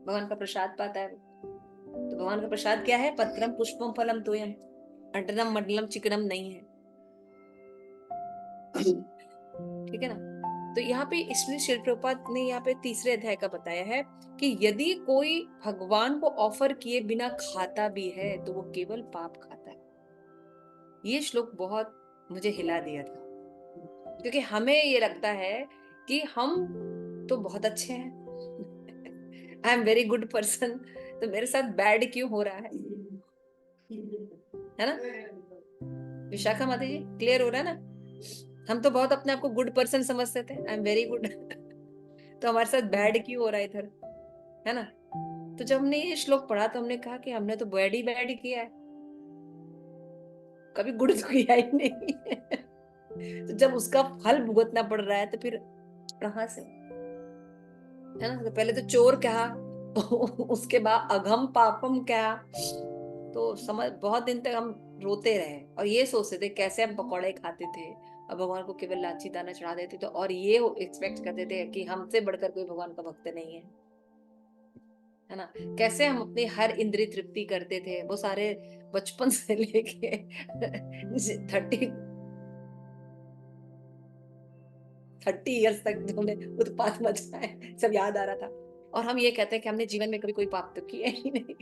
[SPEAKER 1] भगवान का प्रसाद पाता है। तो भगवान का प्रसाद क्या है? पत्रम पुष्पम फलम तोयम, अटनम मंडलम चिकनम नहीं है। ठीक है ना? तो यहाँ पे इसमें श्रील प्रभुपाद ने यहाँ पे 3रे अध्याय का बताया है कि यदि कोई भगवान को ऑफर किए बिना खाता भी है तो वो केवल पाप खाता है। ये श्लोक बहुत मुझे हिला दिया था, क्योंकि हमें ये लगता है कि हम तो बहुत अच्छे हैं, I am very good person, तो मेरे साथ बैड क्यों हो रहा है ना? विशाखा माता जी, क्लियर हो रहा है ना? हम तो बहुत अपने आप को गुड पर्सन समझते थे, आई एम वेरी गुड, तो हमारे साथ बैड क्यों हो रहा है इधर, है ना? तो जब हमने ये श्लोक पढ़ा तो हमने कहा कि हमने तो बैड ही किया है, कभी गुड तो किया ही नहीं। तो जब उसका फल भुगतना पड़ रहा है तो फिर कहां से, है ना? तो पहले तो चोर कहा, उसके बाद अघम पापम कहा, तो समझ बहुत दिन तक हम रोते रहे और ये सोचते थे कैसे हम पकौड़े खाते थे और भगवान को केवल लाची दाना चढ़ा देते थे, और ये एक्सपेक्ट करते थे कि हमसे बढ़कर कोई भगवान का भक्त नहीं है ना? कैसे हम अपनी हर इंद्रिय तृप्ति करते थे, वो सारे बचपन से लेके 30 इयर्स तक जो हमने उत्पात मचाए सब याद आ रहा था, और हम ये कहते हैं कि हमने जीवन में कभी कोई पाप तो किया ही नहीं।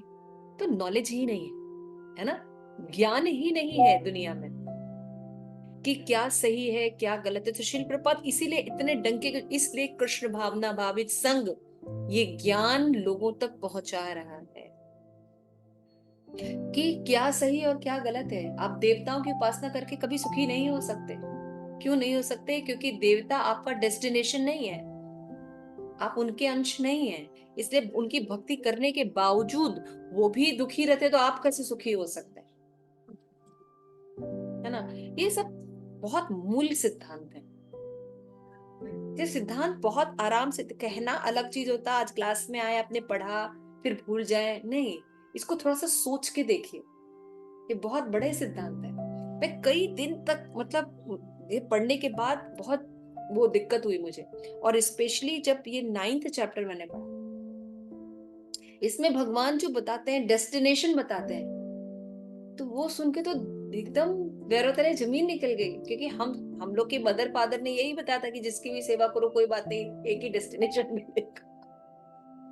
[SPEAKER 1] तो नॉलेज ही नहीं है ना, ज्ञान ही नहीं है दुनिया में कि क्या सही है क्या गलत है। तो श्रील प्रभुपाद इसीलिए इतने डंके, इसलिए कृष्ण भावना भावित संघ ये ज्ञान लोगों तक पहुंचा रहा है कि क्या सही और क्या गलत है। आप देवताओं की उपासना करके कभी सुखी नहीं हो सकते। क्यों नहीं हो सकते? क्योंकि देवता आपका डेस्टिनेशन नहीं है, आप उनके अंश नहीं है, इसलिए उनकी भक्ति करने के बावजूद वो भी दुखी रहते तो आप कैसे सुखी हो सकते हैं, है ना? ये सब बहुत मूल सिद्धांत है। ये सिद्धांत बहुत आराम से कहना अलग चीज होता, आज क्लास में आए आपने पढ़ा फिर भूल जाए, नहीं, इसको थोड़ा सा सोच के देखिए, ये बहुत बड़े सिद्धांत है। मैं कई दिन तक मतलब ये पढ़ने के बाद बहुत वो दिक्कत हुई मुझे, और स्पेशली जब ये 9th चैप्टर मैंने पढ़ा, इसमें भगवान जो बताते हैं डेस्टिनेशन बताते हैं, तो वो सुन के तो एकदम पैरों तले जमीन निकल गई, क्योंकि हम लोग के मदर फादर ने यही बताया था कि जिसकी भी सेवा करो कोई बात नहीं, एक ही डेस्टिनेशन मिलेगा।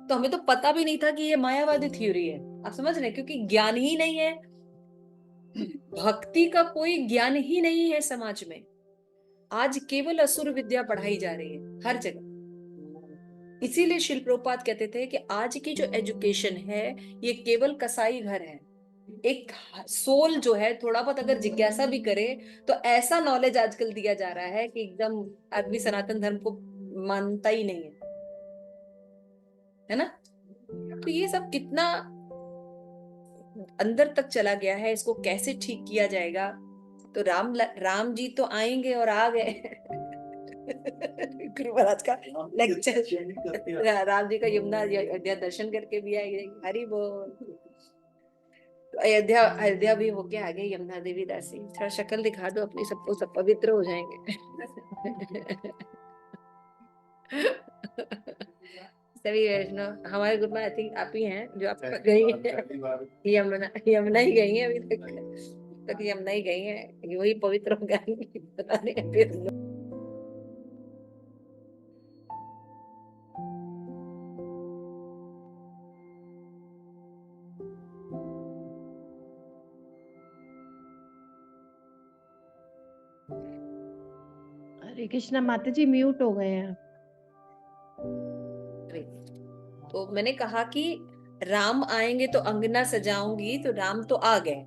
[SPEAKER 1] तो हमें तो पता भी नहीं था कि ये मायावादी थ्योरी है, आप समझ रहे हैं? क्योंकि ज्ञान ही नहीं है, भक्ति का कोई ज्ञान ही नहीं है समाज में। आज केवल असुर विद्या पढ़ाई जा रही है हर जगह। इसीलिए श्रील प्रभुपाद कहते थे कि आज की जो एजुकेशन है ये केवल कसाई घर है। एक सोल जो है थोड़ा बहुत अगर जिज्ञासा भी करे तो ऐसा नॉलेज आजकल दिया जा रहा है कि एकदम आदमी सनातन धर्म को मानता ही नहीं है ना? तो ये सब कितना अंदर तक चला गया है, इसको कैसे ठीक किया जाएगा? तो राम जी तो आएंगे और आ गए। गुरु महाराज का लेक्चर, राम जी का यमुना अयोध्या दर्शन करके भी आएंगे, हरि बोल। अयोध्या अयोध्या भी होके आ गए यमुना देवी दासी। थोड़ा शक्ल दिखा दो अपनी, सबको, सब पवित्र हो जाएंगे। सभी वैष्णव हमारे ग्रुप में आई थिंक आप ही हैं जो आप गई हैं। यमुना यमुना ही गई हैं अभी तक यमुना ही गई हैं, वही पवित्र हो गई। पता नहीं फिर
[SPEAKER 3] हरे कृष्णा माता जी म्यूट हो गए हैं।
[SPEAKER 1] तो मैंने कहा कि राम आएंगे तो अंगना सजाऊंगी, तो राम तो आ गए,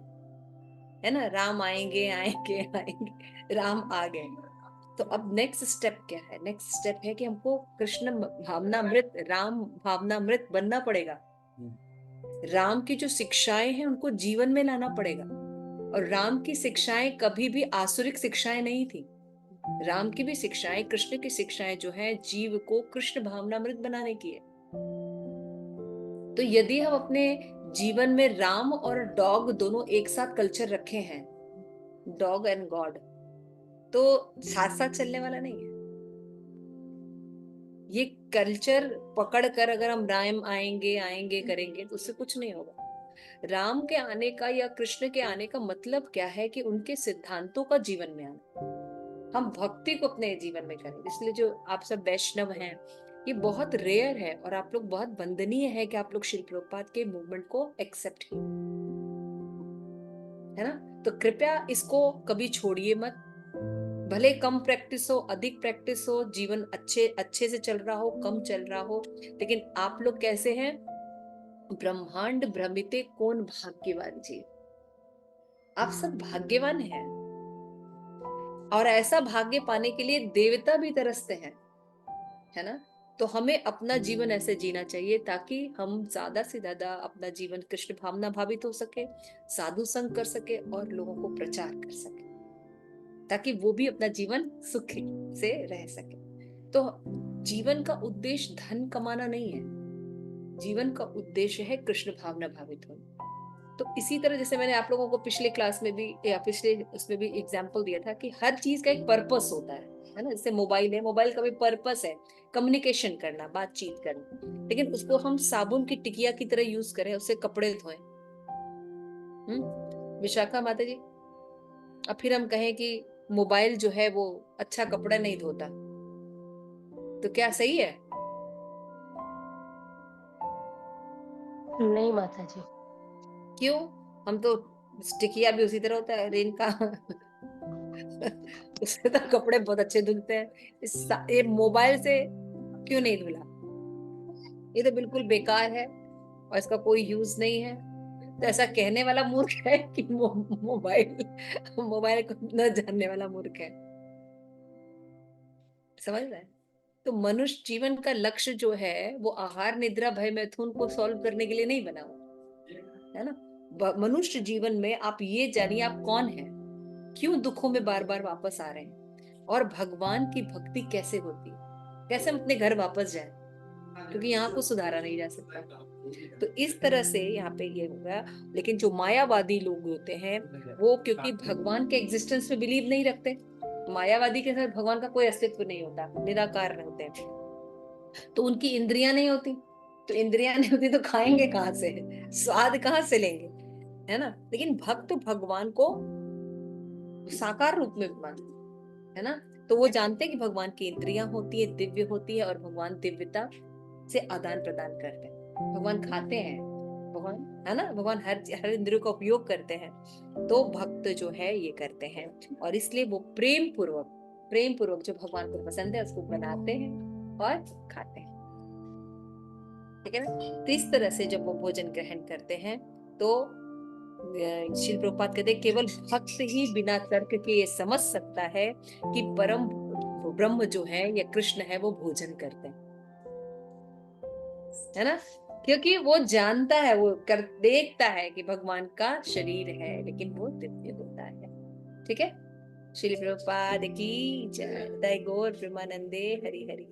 [SPEAKER 1] है ना। राम आएंगे आएंगे आएंगे, राम आ गए। तो अब नेक्स्ट स्टेप क्या है? नेक्स्ट स्टेप है कि हमको कृष्ण भावनामृत, राम भावनामृत बनना पड़ेगा। राम की जो शिक्षाएं हैं उनको जीवन में लाना पड़ेगा। और राम की शिक्षाएं कभी भी आसुरिक शिक्षाएं नहीं थी। राम की भी शिक्षाएं, कृष्ण की शिक्षाएं जो है जीव को कृष्ण भावनामृत बनाने की है। तो यदि हम अपने जीवन में राम और डॉग दोनों एक साथ कल्चर रखे हैं, डॉग एंड गॉड, तो साथ साथ चलने वाला नहीं है। ये कल्चर पकड़ कर अगर हम राम आएंगे आएंगे करेंगे तो उससे कुछ नहीं होगा। राम के आने का या कृष्ण के आने का मतलब क्या है कि उनके सिद्धांतों का जीवन में आना, हम भक्ति को अपने जीवन में करें। इसलिए जो आप सब वैष्णव हैं, ये बहुत रेयर है और आप लोग बहुत वंदनीय है कि आप लोग श्रील प्रभुपाद के मूवमेंट को एक्सेप्ट किए, है ना। तो कृपया इसको कभी छोड़िए मत। भले कम प्रैक्टिस हो, अधिक प्रैक्टिस हो, जीवन अच्छे से चल रहा हो, कम चल रहा हो, लेकिन आप लोग कैसे हैं? ब्रह्मांड भ्रमिते कौन भाग्यवान जी। आप सब भाग्यवान हैं और ऐसा भाग्य पाने के लिए देवता भी तरसते हैं, है ना। तो हमें अपना जीवन ऐसे जीना चाहिए ताकि हम ज्यादा से ज्यादा अपना जीवन कृष्ण भावना भावित हो सके, साधु संग कर सके और लोगों को प्रचार कर सके, ताकि वो भी अपना जीवन सुखी से रह सके। तो जीवन का उद्देश्य धन कमाना नहीं है, जीवन का उद्देश्य है कृष्ण भावना भावित होना। तो इसी तरह जैसे मैंने आप लोगों को पिछले क्लास में भी या पिछले उसमें भी एग्जाम्पल दिया था कि हर चीज का एक पर्पस होता है ना। जैसे मोबाइल है, मोबाइल का भी पर्पस है कम्युनिकेशन करना, बातचीत करना, लेकिन उसको हम साबुन की टिकिया की तरह यूज करें, उससे कपड़े धोएं। विशाखा माता जी, अब फिर हम कहें कि मोबाइल जो है वो अच्छा कपड़ा नहीं धोता, तो क्या सही है?
[SPEAKER 6] नहीं माता जी।
[SPEAKER 1] क्यों? हम तो टिकिया भी उसी तरह होता है, रेन का उससे तो कपड़े बहुत अच्छे धुलते हैं। ये मोबाइल से क्यों नहीं धुला? ये तो बिल्कुल बेकार है और इसका कोई यूज नहीं है। तो ऐसा कहने वाला मूर्ख है कि मोबाइल को न जानने वाला मूर्ख है। समझ रहे हैं? तो मनुष्य जीवन का लक्ष्य जो है वो आहार निद्रा भय मैथुन को सॉल्व करने के लिए नहीं बना हुआ है ना। मनुष्य जीवन में आप ये जानिए आप कौन है, क्यों दुखों में बार बार वापस आ रहे हैं, और भगवान की भक्ति कैसे होती है, कैसे हम अपने घर वापस जाए, क्योंकि यहाँ को सुधारा नहीं जा सकता। तो इस तरह से यहाँ पे ये होगा। लेकिन जो मायावादी लोग होते हैं वो क्योंकि भगवान के एग्जिस्टेंस में बिलीव नहीं रखते, मायावादी के साथ भगवान का कोई अस्तित्व नहीं होता, निराकार होते हैं, तो उनकी इंद्रियां नहीं होती। तो इंद्रियां नहीं होती तो खाएंगे कहाँ से, स्वाद कहाँ से लेंगे, है ना। लेकिन भक्त भगवान को साकार रूप में मानते, है ना। तो वो जानते हैं कि भगवान की इंद्रियां होती है, दिव्य होती है, और भगवान दिव्यता से आदान प्रदान करते हैं। भगवान खाते हैं, भगवान, है ना, भगवान हर इंद्रियों का उपयोग करते हैं। तो भक्त जो है ये करते हैं, और इसलिए वो प्रेम पूर्वक जो भगवान को पसंद है उसको बनाते हैं और खाते हैं, ठीक है ना। तो इस तरह से जब वो भोजन ग्रहण करते हैं तो श्रील प्रभुपाद कहते हैं केवल भक्त ही बिना तर्क के ये समझ सकता है कि परम ब्रह्म जो है या कृष्ण है वो भोजन करते हैं, है ना। क्योंकि वो जानता है, वो देखता है कि भगवान का शरीर है लेकिन वो दिव्य होता है, ठीक है। श्रील प्रभुपाद की जय। गौर प्रेमानंदे हरि हरि।